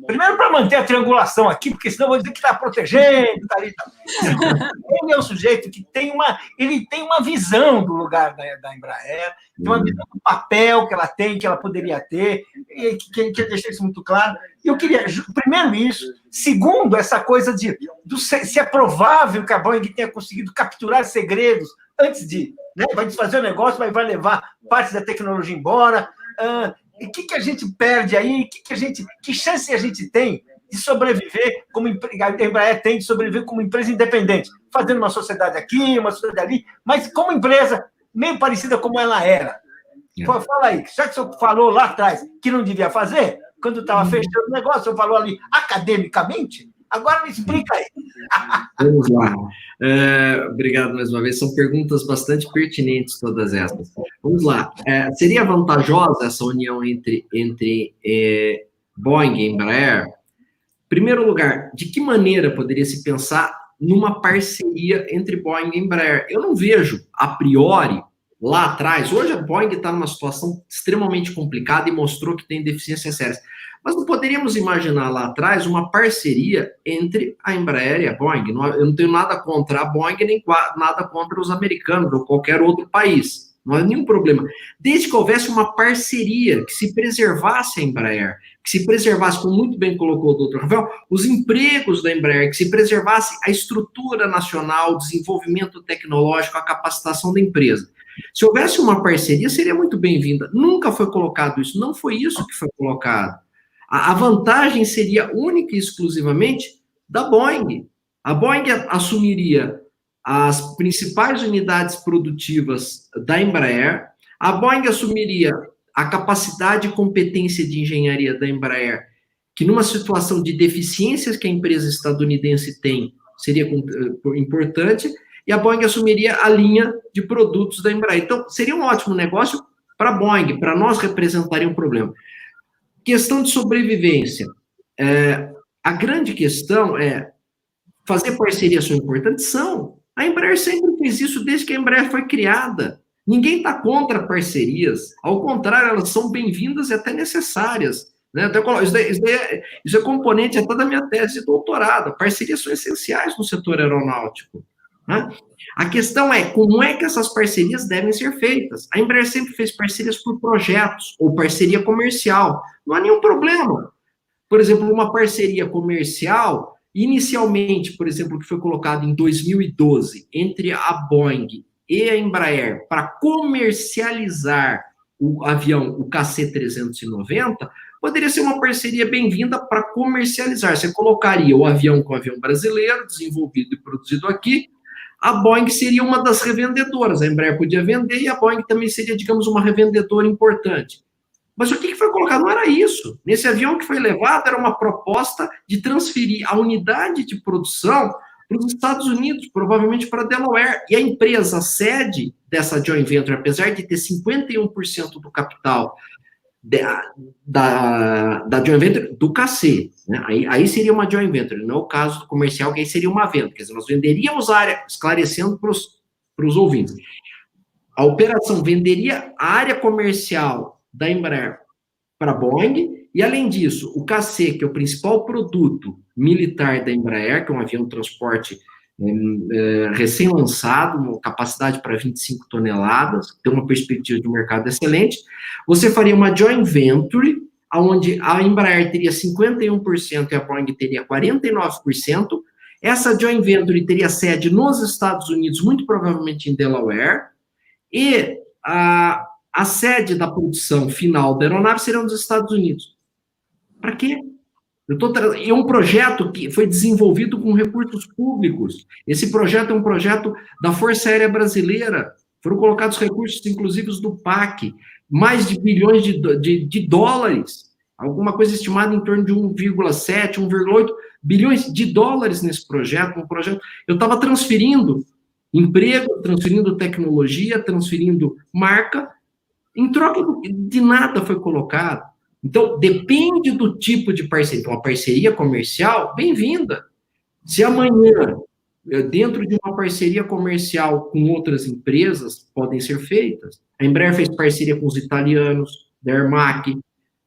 primeiro para manter a triangulação aqui, porque senão eu vou dizer que está protegendo, tá ali. Ele é um sujeito que tem uma visão do lugar da Embraer, tem uma visão do papel que ela tem, que ela poderia ter, e que deixar isso muito claro. Eu queria, primeiro isso, segundo, essa coisa se é provável que a Boeing tenha conseguido capturar segredos antes de, né, vai desfazer o negócio, mas vai levar parte da tecnologia embora. E o que a gente perde aí? Que chance a gente tem de sobreviver como a Embraer tem de sobreviver como empresa independente, fazendo uma sociedade aqui, uma sociedade ali, mas como empresa meio parecida como ela era. Fala aí, já que o senhor falou lá atrás que não devia fazer, quando estava fechando o negócio, o senhor falou ali academicamente, agora me explica aí. Vamos lá. Obrigado mais uma vez. São perguntas bastante pertinentes, todas essas. Vamos lá. Seria vantajosa essa união entre Boeing e Embraer? Em primeiro lugar, de que maneira poderia se pensar numa parceria entre Boeing e Embraer? Eu não vejo, a priori, lá atrás. Hoje a Boeing está numa situação extremamente complicada e mostrou que tem deficiências sérias. Mas não poderíamos imaginar lá atrás uma parceria entre a Embraer e a Boeing. Eu não tenho nada contra a Boeing, nem nada contra os americanos ou qualquer outro país. Não há nenhum problema. Desde que houvesse uma parceria que se preservasse a Embraer, que se preservasse, como muito bem colocou o doutor Rafael, os empregos da Embraer, que se preservasse a estrutura nacional, o desenvolvimento tecnológico, a capacitação da empresa. Se houvesse uma parceria, seria muito bem-vinda. Nunca foi colocado isso, não foi isso que foi colocado. A vantagem seria única e exclusivamente da Boeing. A Boeing assumiria as principais unidades produtivas da Embraer, a Boeing assumiria a capacidade e competência de engenharia da Embraer, que numa situação de deficiências que a empresa estadunidense tem, seria importante, e a Boeing assumiria a linha de produtos da Embraer. Então, seria um ótimo negócio para a Boeing, para nós representaria um problema. questão de sobrevivência. A grande questão é fazer parcerias são importantes? São. A Embraer sempre fez isso desde que a Embraer foi criada. Ninguém está contra parcerias. Ao contrário, elas são bem-vindas e até necessárias. Né? Isso é componente até da minha tese de doutorado. Parcerias são essenciais no setor aeronáutico. Né? A questão é como é que essas parcerias devem ser feitas. A Embraer sempre fez parcerias por projetos ou parceria comercial. Não há nenhum problema. Por exemplo, uma parceria comercial, inicialmente, por exemplo, que foi colocado em 2012 entre a Boeing e a Embraer para comercializar o avião, o KC-390, poderia ser uma parceria bem-vinda para comercializar. Você colocaria o avião com o avião brasileiro, desenvolvido e produzido aqui, a Boeing seria uma das revendedoras, a Embraer podia vender e a Boeing também seria, digamos, uma revendedora importante. Mas o que foi colocado? Não era isso. Nesse avião que foi levado, era uma proposta de transferir a unidade de produção para os Estados Unidos, provavelmente para Delaware. E a empresa sede dessa joint venture, apesar de ter 51% do capital da joint venture, do KC, né? Aí seria uma joint venture, não é o caso do comercial, que aí seria uma venda. Quer dizer, nós venderíamos a área, esclarecendo para os ouvintes, a operação venderia a área comercial da Embraer para a Boeing, e além disso, o KC, que é o principal produto militar da Embraer, que é um avião de transporte recém-lançado, uma capacidade para 25 toneladas, tem uma perspectiva de mercado excelente, você faria uma joint venture, onde a Embraer teria 51% e a Boeing teria 49%, essa joint venture teria sede nos Estados Unidos, muito provavelmente em Delaware, e a sede da produção final da aeronave será nos Estados Unidos. Para quê? É um projeto que foi desenvolvido com recursos públicos. Esse projeto é um projeto da Força Aérea Brasileira. Foram colocados recursos, inclusive os do PAC, mais de bilhões de dólares, alguma coisa estimada em torno de 1,7, 1,8 bilhões de dólares nesse projeto. Um projeto. Eu estava transferindo emprego, transferindo tecnologia, transferindo marca, em troca de nada foi colocado. Então, depende do tipo de parceria. Então, a parceria comercial, bem-vinda. Se amanhã, dentro de uma parceria comercial com outras empresas, podem ser feitas. A Embraer fez parceria com os italianos, da Aermac,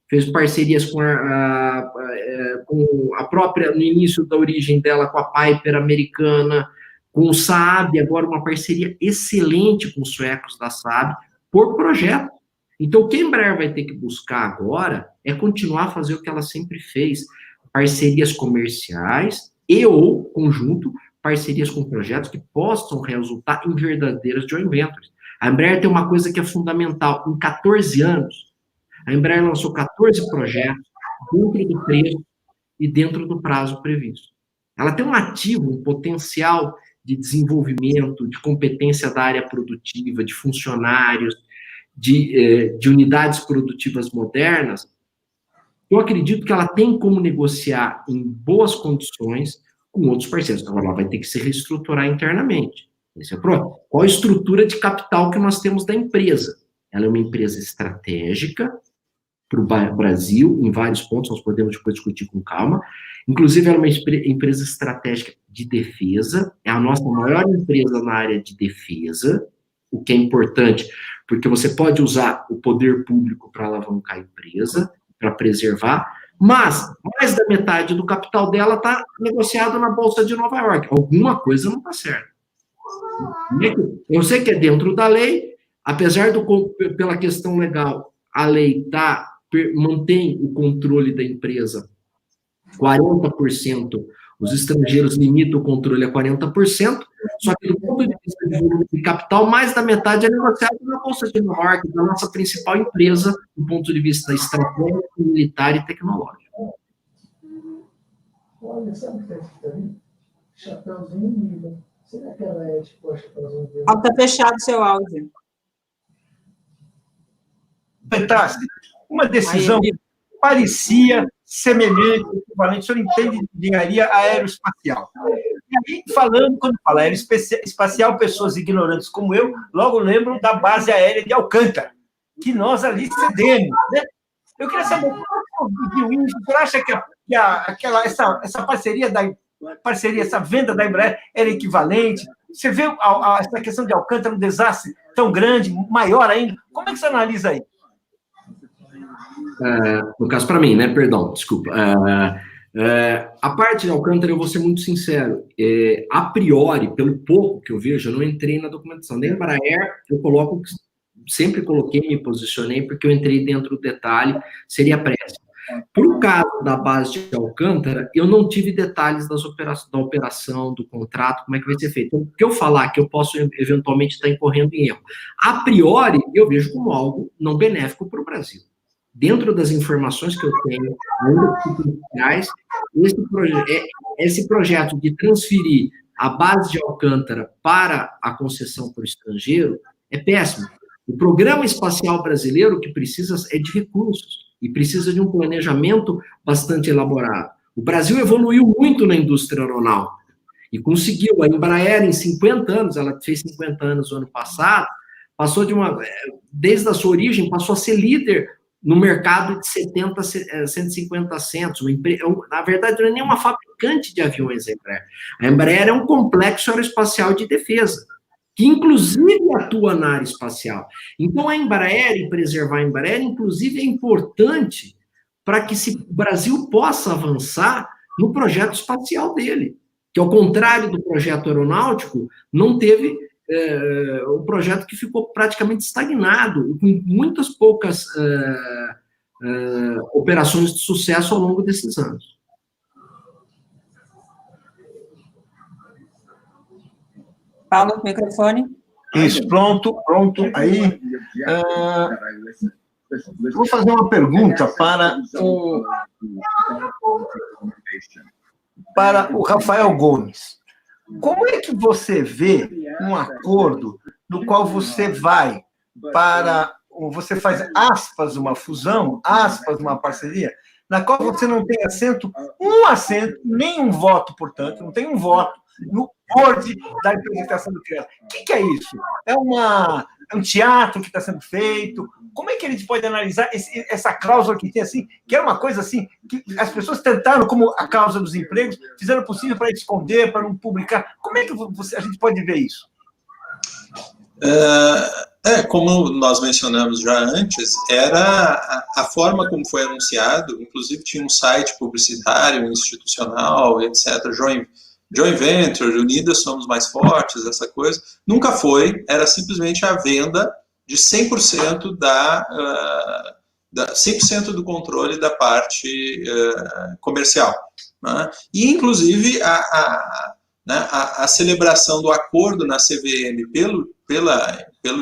fez parcerias com a própria, no início da origem dela, com a Piper americana, com o Saab, agora uma parceria excelente com os suecos da Saab, por projeto. Então, o que a Embraer vai ter que buscar agora é continuar a fazer o que ela sempre fez, parcerias comerciais e ou, conjunto, parcerias com projetos que possam resultar em verdadeiras joint ventures. A Embraer tem uma coisa que é fundamental. Em 14 anos, a Embraer lançou 14 projetos dentro do preço e dentro do prazo previsto. Ela tem um ativo, um potencial de desenvolvimento, de competência da área produtiva, de funcionários, de unidades produtivas modernas. Eu acredito que ela tem como negociar em boas condições com outros parceiros. Agora, ela vai ter que se reestruturar internamente. Esse é o problema. Qual a estrutura de capital que nós temos da empresa? Ela é uma empresa estratégica para o Brasil, em vários pontos, nós podemos depois discutir com calma. Inclusive, ela é uma empresa estratégica de defesa, é a nossa maior empresa na área de defesa, o que é importante, porque você pode usar o poder público para alavancar a empresa, para preservar, mas mais da metade do capital dela está negociado na Bolsa de Nova York. Alguma coisa não está certa. Eu sei que é dentro da lei, apesar pela questão legal, a lei mantém o controle da empresa 40%, os estrangeiros limitam o controle a 40%, só que do ponto de vista de volume de capital, mais da metade é negociado na Bolsa de Nova York, da nossa principal empresa, do ponto de vista estratégico, militar e tecnológico. Olha, sabe o que é isso aí? Chapeuzinho lindo. Será que ela é tipo a chapeuzinho dele? Está fechado seu áudio. Fantástico. Uma decisão que parecia semelhante, equivalente, o senhor entende de engenharia aeroespacial. E aí, quando fala aeroespacial, pessoas ignorantes como eu, logo lembram da base aérea de Alcântara, que nós ali cedemos, né? Eu queria saber como você viu isso. Você acha que essa parceria, essa venda da Embraer era equivalente? Você vê essa questão de Alcântara um desastre tão grande, maior ainda? Como é que você analisa aí? No caso, para mim, né? Perdão, desculpa. A parte de Alcântara, eu vou ser muito sincero. A priori, pelo pouco que eu vejo, eu não entrei na documentação. Da Embraer, eu sempre coloquei, me posicionei, porque eu entrei dentro do detalhe, seria préssimo. Por caso da base de Alcântara, eu não tive detalhes da operação, do contrato, como é que vai ser feito. Então, o que eu falar que eu posso eventualmente estar incorrendo em erro. A priori, eu vejo como algo não benéfico para o Brasil. Dentro das informações que eu tenho, esse projeto de transferir a base de Alcântara para a concessão para o estrangeiro é péssimo. O programa espacial brasileiro, que precisa é de recursos e precisa de um planejamento bastante elaborado. O Brasil evoluiu muito na indústria aeronáutica e conseguiu. A Embraer, em 50 anos, ela fez 50 anos no ano passado, desde a sua origem, passou a ser líder no mercado de 70, 150 assentos. Na verdade, não é nem uma fabricante de aviões, a Embraer. A Embraer é um complexo aeroespacial de defesa, que inclusive atua na área espacial. Então, a Embraer, e preservar a Embraer, inclusive, é importante para que o Brasil possa avançar no projeto espacial dele, que, ao contrário do projeto aeronáutico, não teve um projeto que ficou praticamente estagnado, com muitas poucas operações de sucesso ao longo desses anos. Paulo, microfone. Isso, pronto. Aí, vou fazer uma pergunta para o Rafael Gomes. Como é que você vê um acordo no qual você vai você faz aspas uma fusão, aspas uma parceria, na qual você não tem um assento, nem um voto, portanto, não tem um voto no board da empresa que está sendo criada. O que é isso? É um teatro que está sendo feito? Como é que a gente pode analisar essa cláusula que tem assim, que é uma coisa assim, que as pessoas tentaram, como a cláusula dos empregos, fizeram o possível para esconder, para não publicar? Como é que a gente pode ver isso? Como nós mencionamos já antes, era a forma como foi anunciado, inclusive tinha um site publicitário, institucional, etc., Joint Venture, Unidas Somos Mais Fortes, essa coisa, nunca foi, era simplesmente a venda de 100% 100% do controle da parte comercial. Né? E, inclusive, a celebração do acordo na CVM pelo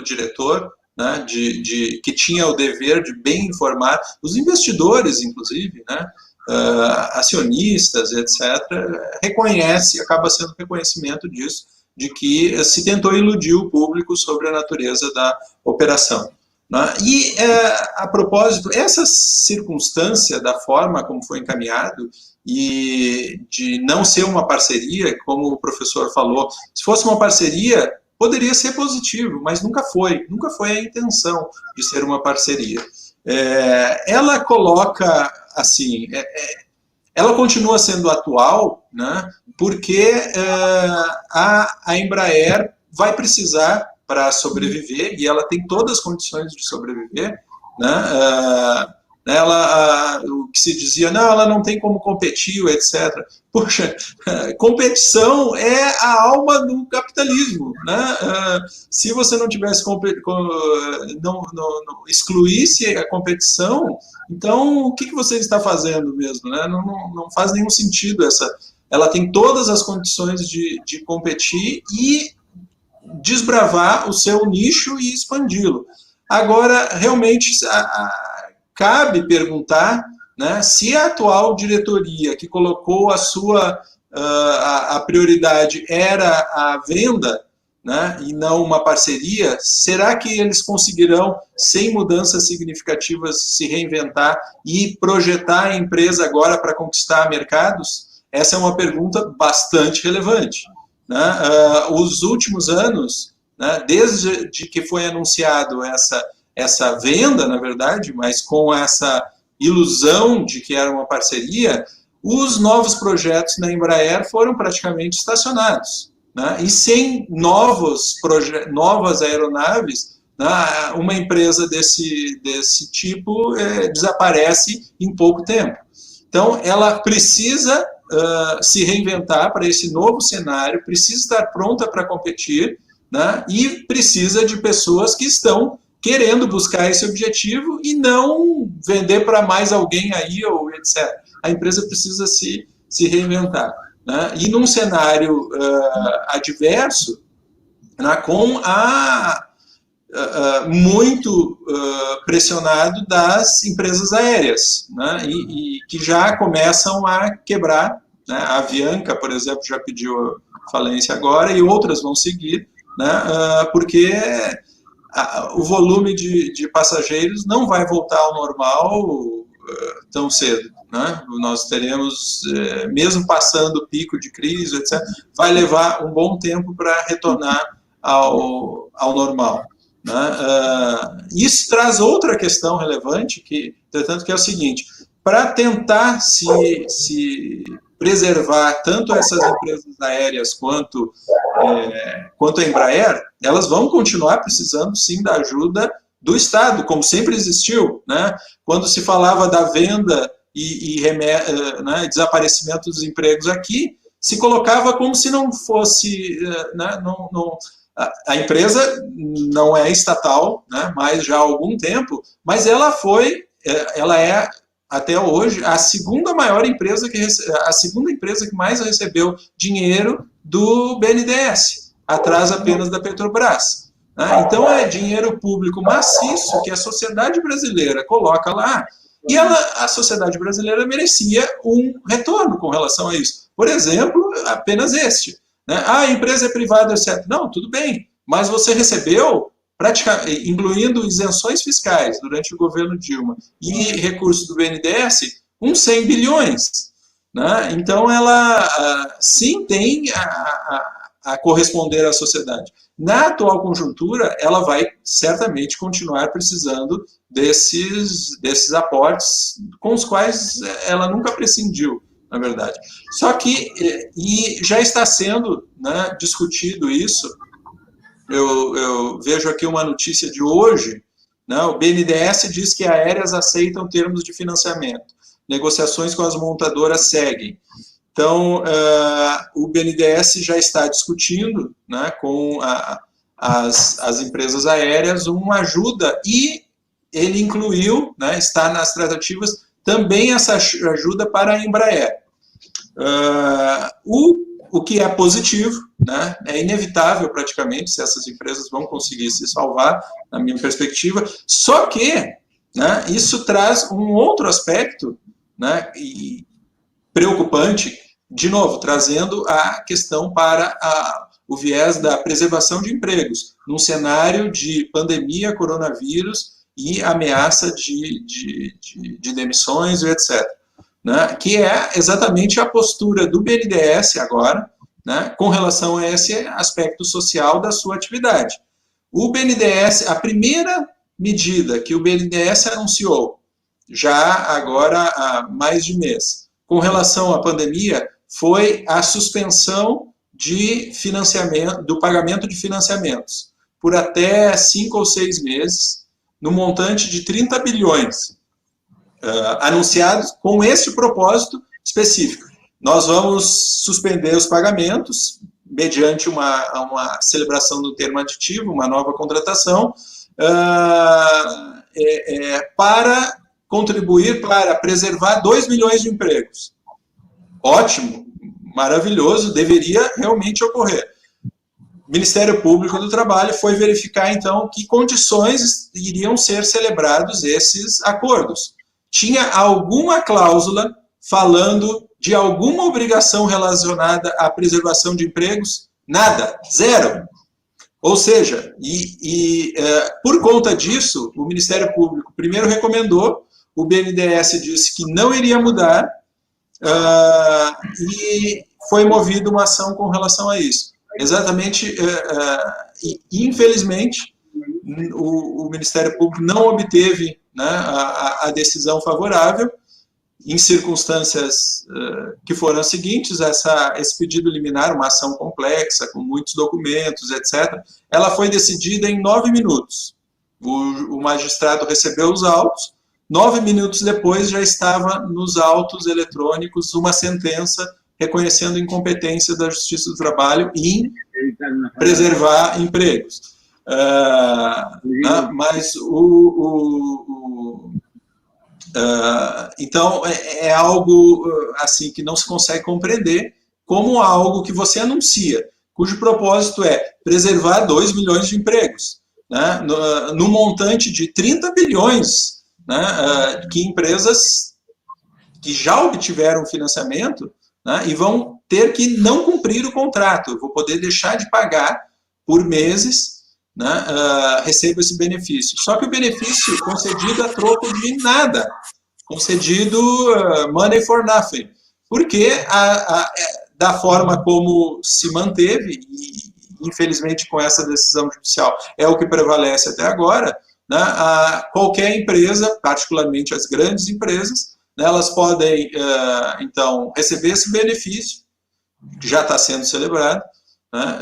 diretor, né, que tinha o dever de bem informar os investidores, inclusive, né, acionistas, etc., acaba sendo reconhecimento disso, de que se tentou iludir o público sobre a natureza da operação. Né? E, a propósito, essa circunstância da forma como foi encaminhado e de não ser uma parceria, como o professor falou, se fosse uma parceria, poderia ser positivo, mas nunca foi a intenção de ser uma parceria. Ela coloca, assim, ela continua sendo atual, né, porque a Embraer vai precisar, para sobreviver, e ela tem todas as condições de sobreviver, né, o que se dizia, não, ela não tem como competir, etc. Poxa, competição é a alma do capitalismo, né? Se você não tivesse não excluísse a competição, então o que você está fazendo mesmo, né? Não faz nenhum sentido ela tem todas as condições de competir e desbravar o seu nicho e expandi-lo. Agora, realmente, cabe perguntar, né, se a atual diretoria que colocou a prioridade era a venda, né, e não uma parceria, será que eles conseguirão, sem mudanças significativas, se reinventar e projetar a empresa agora para conquistar mercados? Essa é uma pergunta bastante relevante. Né? Os últimos anos, né, desde que foi anunciado essa venda, na verdade, mas com essa ilusão de que era uma parceria, os novos projetos na Embraer foram praticamente estacionados, né? E sem novas aeronaves, né, uma empresa desse tipo desaparece em pouco tempo. Então, ela precisa se reinventar para esse novo cenário, precisa estar pronta para competir, né, e precisa de pessoas que estão querendo buscar esse objetivo e não vender para mais alguém aí, ou etc. A empresa precisa se reinventar, né? E num cenário adverso, né, com muito pressionado das empresas aéreas, né, e que já começam a quebrar, né? A Avianca, por exemplo, já pediu falência agora, e outras vão seguir, né, porque o volume de passageiros não vai voltar ao normal tão cedo, né? Nós teremos, mesmo passando o pico de crise, etc., vai levar um bom tempo para retornar ao normal, né? Isso traz outra questão relevante, entretanto, que é o seguinte: para tentar se preservar tanto essas empresas aéreas quanto a Embraer, elas vão continuar precisando, sim, da ajuda do Estado, como sempre existiu, né? Quando se falava da venda né, desaparecimento dos empregos aqui, se colocava como se não fosse, né, a empresa não é estatal, né, mas já há algum tempo, mas ela é até hoje a segunda maior empresa a segunda empresa que mais recebeu dinheiro do BNDES, atrás apenas da Petrobras, né? Então é dinheiro público maciço que a sociedade brasileira coloca lá, e a sociedade brasileira merecia um retorno com relação a isso. Por exemplo, apenas este, né? A empresa é privada, etc. Não, tudo bem, mas você recebeu, incluindo isenções fiscais durante o governo Dilma e recursos do BNDES, uns 100 bilhões. Né? Então, ela sim tem a corresponder à sociedade. Na atual conjuntura, ela vai certamente continuar precisando desses aportes com os quais ela nunca prescindiu, na verdade. Só que, e já está sendo, né, discutido isso. Eu vejo aqui uma notícia de hoje, né, o BNDES diz que aéreas aceitam termos de financiamento, negociações com as montadoras seguem. Então, o BNDES já está discutindo, né, com as empresas aéreas uma ajuda, e ele incluiu, né, está nas tratativas, também essa ajuda para a Embraer. O que é positivo, né, é inevitável praticamente se essas empresas vão conseguir se salvar, na minha perspectiva, só que, né, isso traz um outro aspecto, né, preocupante, de novo, trazendo a questão para o viés da preservação de empregos, num cenário de pandemia, coronavírus e ameaça de demissões e etc., né, que é exatamente a postura do BNDES agora, né, com relação a esse aspecto social da sua atividade. O BNDES, a primeira medida que o BNDES anunciou, já agora há mais de mês, com relação à pandemia, foi a suspensão de financiamento, do pagamento de financiamentos, por até 5 ou 6 meses, no montante de 30 bilhões, anunciados com esse propósito específico. Nós vamos suspender os pagamentos, mediante uma celebração do termo aditivo, uma nova contratação, para contribuir para preservar 2 milhões de empregos. Ótimo, maravilhoso, deveria realmente ocorrer. O Ministério Público do Trabalho foi verificar, então, que condições iriam ser celebrados esses acordos. Tinha alguma cláusula falando de alguma obrigação relacionada à preservação de empregos? Nada, zero. Ou seja, por conta disso, o Ministério Público primeiro recomendou, o BNDES disse que não iria mudar, e foi movida uma ação com relação a isso. Exatamente, infelizmente, o Ministério Público não obteve né, a decisão favorável, em circunstâncias que foram as seguintes: esse pedido liminar, uma ação complexa, com muitos documentos, etc., ela foi decidida em 9 minutos. O magistrado recebeu os autos, 9 minutos depois já estava nos autos eletrônicos uma sentença reconhecendo a incompetência da Justiça do Trabalho em preservar empregos. Mas então é algo assim que não se consegue compreender como algo que você anuncia, cujo propósito é preservar 2 milhões de empregos, né, no montante de 30 bilhões, né, que empresas que já obtiveram financiamento, né, e vão ter que não cumprir o contrato. Eu vou poder deixar de pagar por meses, né, recebo esse benefício. Só que o benefício concedido a troco de nada, concedido money for nothing, porque da forma como se manteve, e infelizmente com essa decisão judicial é o que prevalece até agora, né, qualquer empresa, particularmente as grandes empresas, né, elas podem, então, receber esse benefício, que já está sendo celebrado, né,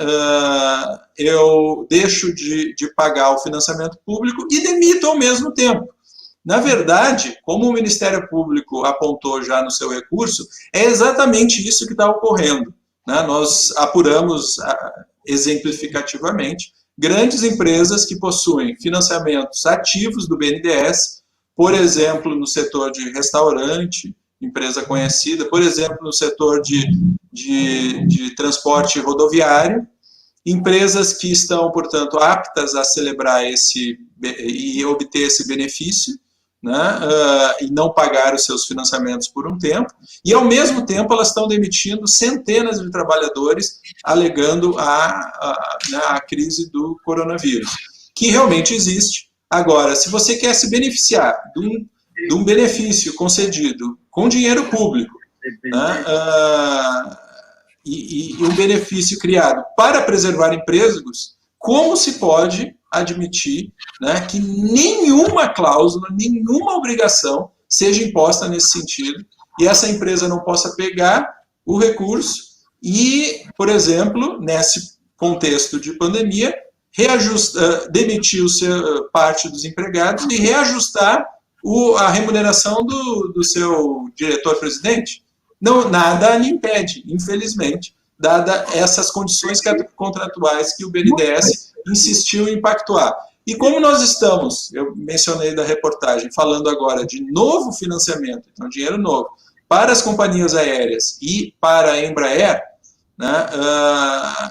eu deixo de pagar o financiamento público e demito ao mesmo tempo. Na verdade, como o Ministério Público apontou já no seu recurso, é exatamente isso que está ocorrendo, né? Nós apuramos exemplificativamente grandes empresas que possuem financiamentos ativos do BNDES, por exemplo, no setor de restaurante, empresa conhecida, por exemplo, no setor de transporte rodoviário, empresas que estão, portanto, aptas a celebrar e obter esse benefício, né, e não pagar os seus financiamentos por um tempo, e ao mesmo tempo elas estão demitindo centenas de trabalhadores, alegando a crise do coronavírus, que realmente existe. Agora, se você quer se beneficiar de um benefício concedido com dinheiro público, né, e um benefício criado para preservar empregos, como se pode admitir, né, que nenhuma cláusula, nenhuma obrigação seja imposta nesse sentido, e essa empresa não possa pegar o recurso e, por exemplo, nesse contexto de pandemia, demitir parte dos empregados e reajustar a remuneração do seu diretor-presidente? Não, nada lhe impede, infelizmente, dada essas condições contratuais que o BNDES insistiu em pactuar. E como nós estamos, eu mencionei da reportagem, falando agora de novo financiamento, então dinheiro novo, para as companhias aéreas e para a Embraer, né,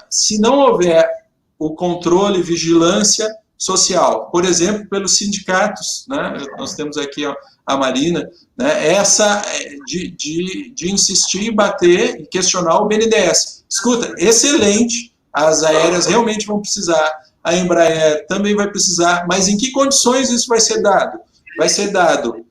se não houver o controle e vigilância social, por exemplo, pelos sindicatos, né, nós temos aqui a Marina, né, essa de insistir em bater e questionar o BNDES. Escuta, excelente, as aéreas realmente vão precisar, a Embraer também vai precisar, mas em que condições isso vai ser dado? Vai ser dado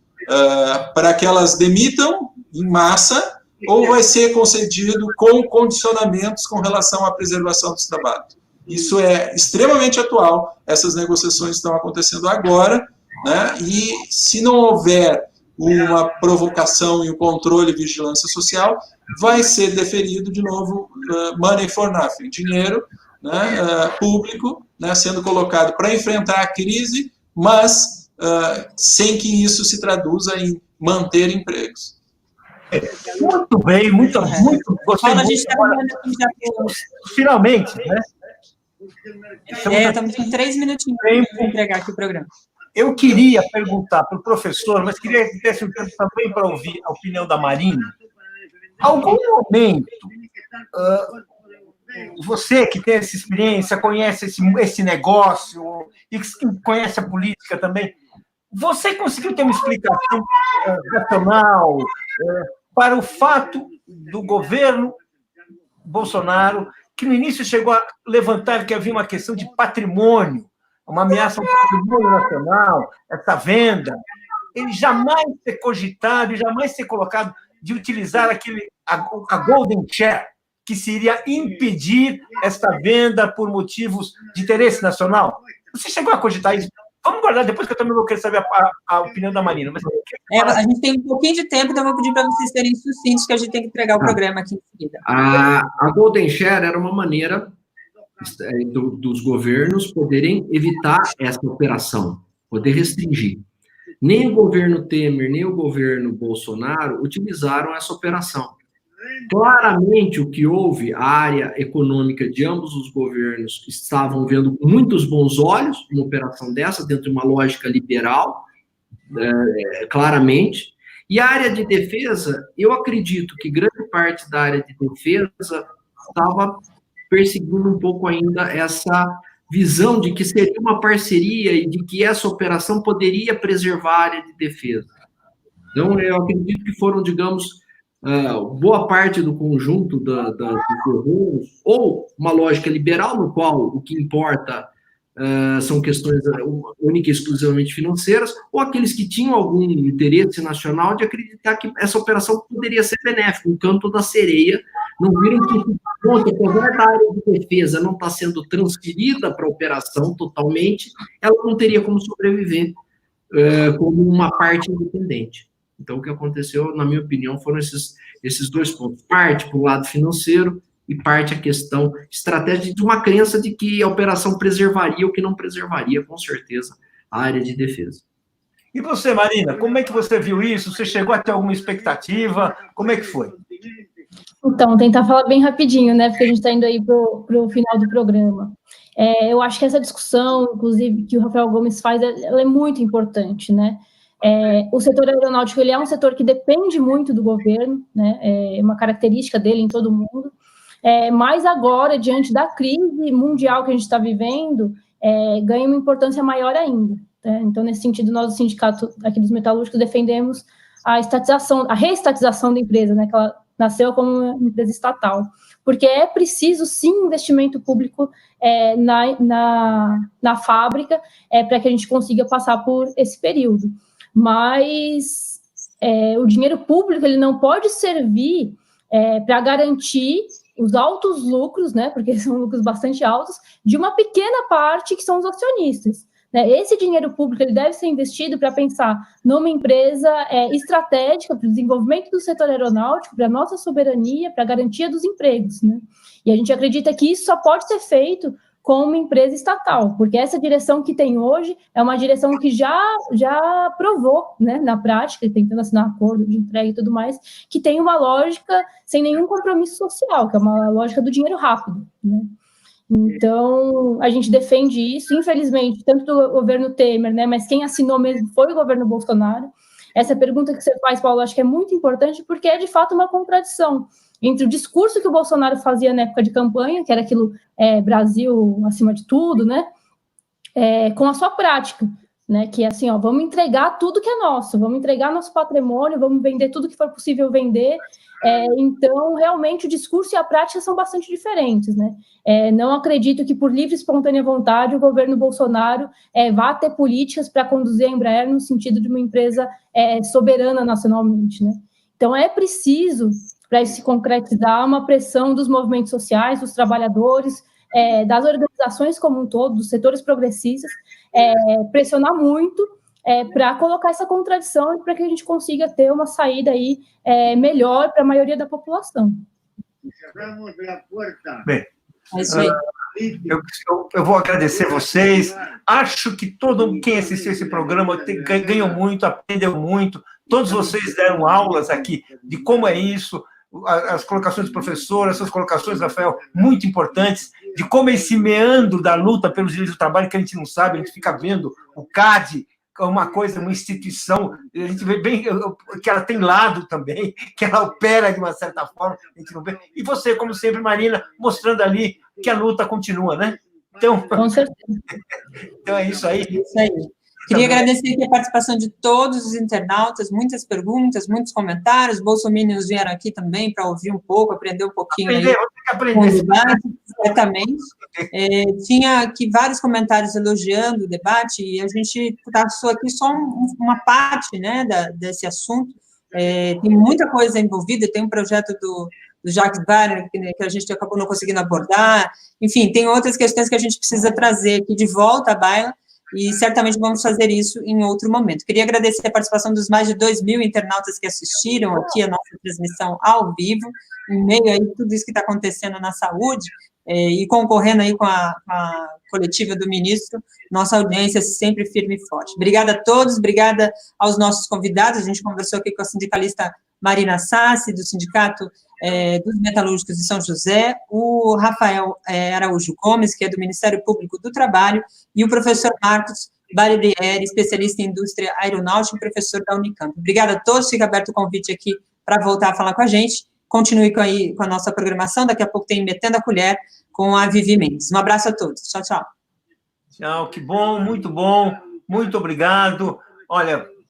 para que elas demitam em massa ou vai ser concedido com condicionamentos com relação à preservação dos trabalhos? Isso é extremamente atual, essas negociações estão acontecendo agora, né, e se não houver uma provocação e um controle e vigilância social, vai ser deferido de novo money for nothing, dinheiro, né, público, né, sendo colocado para enfrentar a crise, mas sem que isso se traduza em manter empregos. Muito bem, muito gostei. Paulo, a gente está finalmente, né? Estamos com 3 minutinhos para entregar aqui o programa. Eu queria perguntar para o professor, mas queria que desse um tempo também para ouvir a opinião da Marina. Algum momento, você que tem essa experiência, conhece esse negócio e que conhece a política também, você conseguiu ter uma explicação racional para o fato do governo Bolsonaro, que no início chegou a levantar que havia uma questão de patrimônio, uma ameaça ao patrimônio nacional, essa venda, ele jamais ter cogitado e jamais ter colocado de utilizar a Golden Share, que seria impedir esta venda por motivos de interesse nacional? Você chegou a cogitar isso? Vamos guardar, depois que eu também vou querer saber a opinião da Marina. Mas a gente tem um pouquinho de tempo, então eu vou pedir para vocês serem sucintos, que a gente tem que entregar o programa aqui em seguida. A Golden Share era uma maneira dos governos poderem evitar essa operação, poder restringir. Nem o governo Temer, nem o governo Bolsonaro utilizaram essa operação. Claramente, o que houve, a área econômica de ambos os governos estavam vendo com muitos bons olhos uma operação dessa, dentro de uma lógica liberal, claramente. E a área de defesa, eu acredito que grande parte da área de defesa estava perseguindo um pouco ainda essa visão de que seria uma parceria e de que essa operação poderia preservar a área de defesa. Então, eu acredito que foram, digamos, boa parte do conjunto dos governos, ou uma lógica liberal, no qual o que importa são questões única e exclusivamente financeiras, ou aqueles que tinham algum interesse nacional de acreditar que essa operação poderia ser benéfica, um canto da sereia. Não viram que, apesar da área de defesa não estar sendo transferida para a operação totalmente, ela não teria como sobreviver como uma parte independente. Então, o que aconteceu, na minha opinião, foram esses dois pontos. Parte para o lado financeiro e parte a questão estratégica de uma crença de que a operação preservaria ou que não preservaria, com certeza, a área de defesa. E você, Marina, como é que você viu isso? Você chegou a ter alguma expectativa? Como é que foi? Então, tentar falar bem rapidinho, né? Porque a gente está indo aí para o final do programa. Eu acho que essa discussão, inclusive, que o Rafael Gomes faz, ela é muito importante, né? O setor aeronáutico, ele é um setor que depende muito do governo, né? É uma característica dele em todo o mundo. Mas agora, diante da crise mundial que a gente está vivendo, ganha uma importância maior ainda. Né? Então, nesse sentido, nós, do sindicato aqui dos metalúrgicos, defendemos a reestatização da empresa, né? Que ela nasceu como uma empresa estatal, porque é preciso, sim, investimento público na fábrica, para que a gente consiga passar por esse período. Mas o dinheiro público, ele não pode servir para garantir os altos lucros, né, porque são lucros bastante altos, de uma pequena parte que são os acionistas. Né? Esse dinheiro público, ele deve ser investido para pensar numa empresa estratégica para o desenvolvimento do setor aeronáutico, para a nossa soberania, para a garantia dos empregos. Né? E a gente acredita que isso só pode ser feito com uma empresa estatal, porque essa direção que tem hoje é uma direção que já provou, né, na prática, tentando assinar acordo de entrega e tudo mais, que tem uma lógica sem nenhum compromisso social, que é uma lógica do dinheiro rápido, né? Então, a gente defende isso, infelizmente, tanto do governo Temer, né, mas quem assinou mesmo foi o governo Bolsonaro. Essa pergunta que você faz, Paulo, acho que é muito importante, porque é, de fato, uma contradição entre o discurso que o Bolsonaro fazia na época de campanha, que era aquilo, Brasil acima de tudo, né, com a sua prática, né, que é assim, vamos entregar tudo que é nosso, vamos entregar nosso patrimônio, vamos vender tudo que for possível vender. Então, realmente, o discurso e a prática são bastante diferentes, né? Não acredito que, por livre e espontânea vontade, o governo Bolsonaro vá ter políticas para conduzir a Embraer no sentido de uma empresa soberana nacionalmente, né? Então, é preciso, para isso se concretizar, uma pressão dos movimentos sociais, dos trabalhadores, das organizações como um todo, dos setores progressistas, pressionar muito para colocar essa contradição e para que a gente consiga ter uma saída aí melhor para a maioria da população. Bem, É isso aí. eu vou agradecer vocês. Acho que todo quem assistiu esse programa ganhou muito, aprendeu muito. Todos vocês deram aulas aqui de como é isso, as colocações do professor, essas colocações, Rafael, muito importantes, de como é esse meandro da luta pelos direitos do trabalho, que a gente não sabe, a gente fica vendo o CAD, uma coisa, uma instituição, a gente vê bem que ela tem lado também, que ela opera de uma certa forma, a gente não vê. E você, como sempre, Marina, mostrando ali que a luta continua, né? Então, com certeza. Então é isso aí. É isso aí. Queria agradecer aqui a participação de todos os internautas, muitas perguntas, muitos comentários. Bolsominions vieram aqui também para ouvir um pouco, aprender um pouquinho aí com o debate, certamente. Tinha aqui vários comentários elogiando o debate, e a gente passou aqui só uma parte, né, desse assunto. Tem muita coisa envolvida, tem um projeto do Jacques Wagner, que a gente acabou não conseguindo abordar. Enfim, tem outras questões que a gente precisa trazer aqui de volta à baila, e certamente vamos fazer isso em outro momento. Queria agradecer a participação dos mais de 2.000 internautas que assistiram aqui a nossa transmissão ao vivo, em meio aí tudo isso que está acontecendo na saúde, e concorrendo aí com a coletiva do ministro, nossa audiência sempre firme e forte. Obrigada a todos, obrigada aos nossos convidados, a gente conversou aqui com a sindicalista Marina Sassi, do Sindicato dos Metalúrgicos de São José, o Rafael Araújo Gomes, que é do Ministério Público do Trabalho, e o professor Marcos Barbieri, especialista em indústria aeronáutica e professor da Unicamp. Obrigada a todos, fica aberto o convite aqui para voltar a falar com a gente. Continue com a nossa programação, daqui a pouco tem Metendo a Colher com a Vivi Mendes. Um abraço a todos. Tchau, tchau. Tchau, que bom, muito muito obrigado. Olha,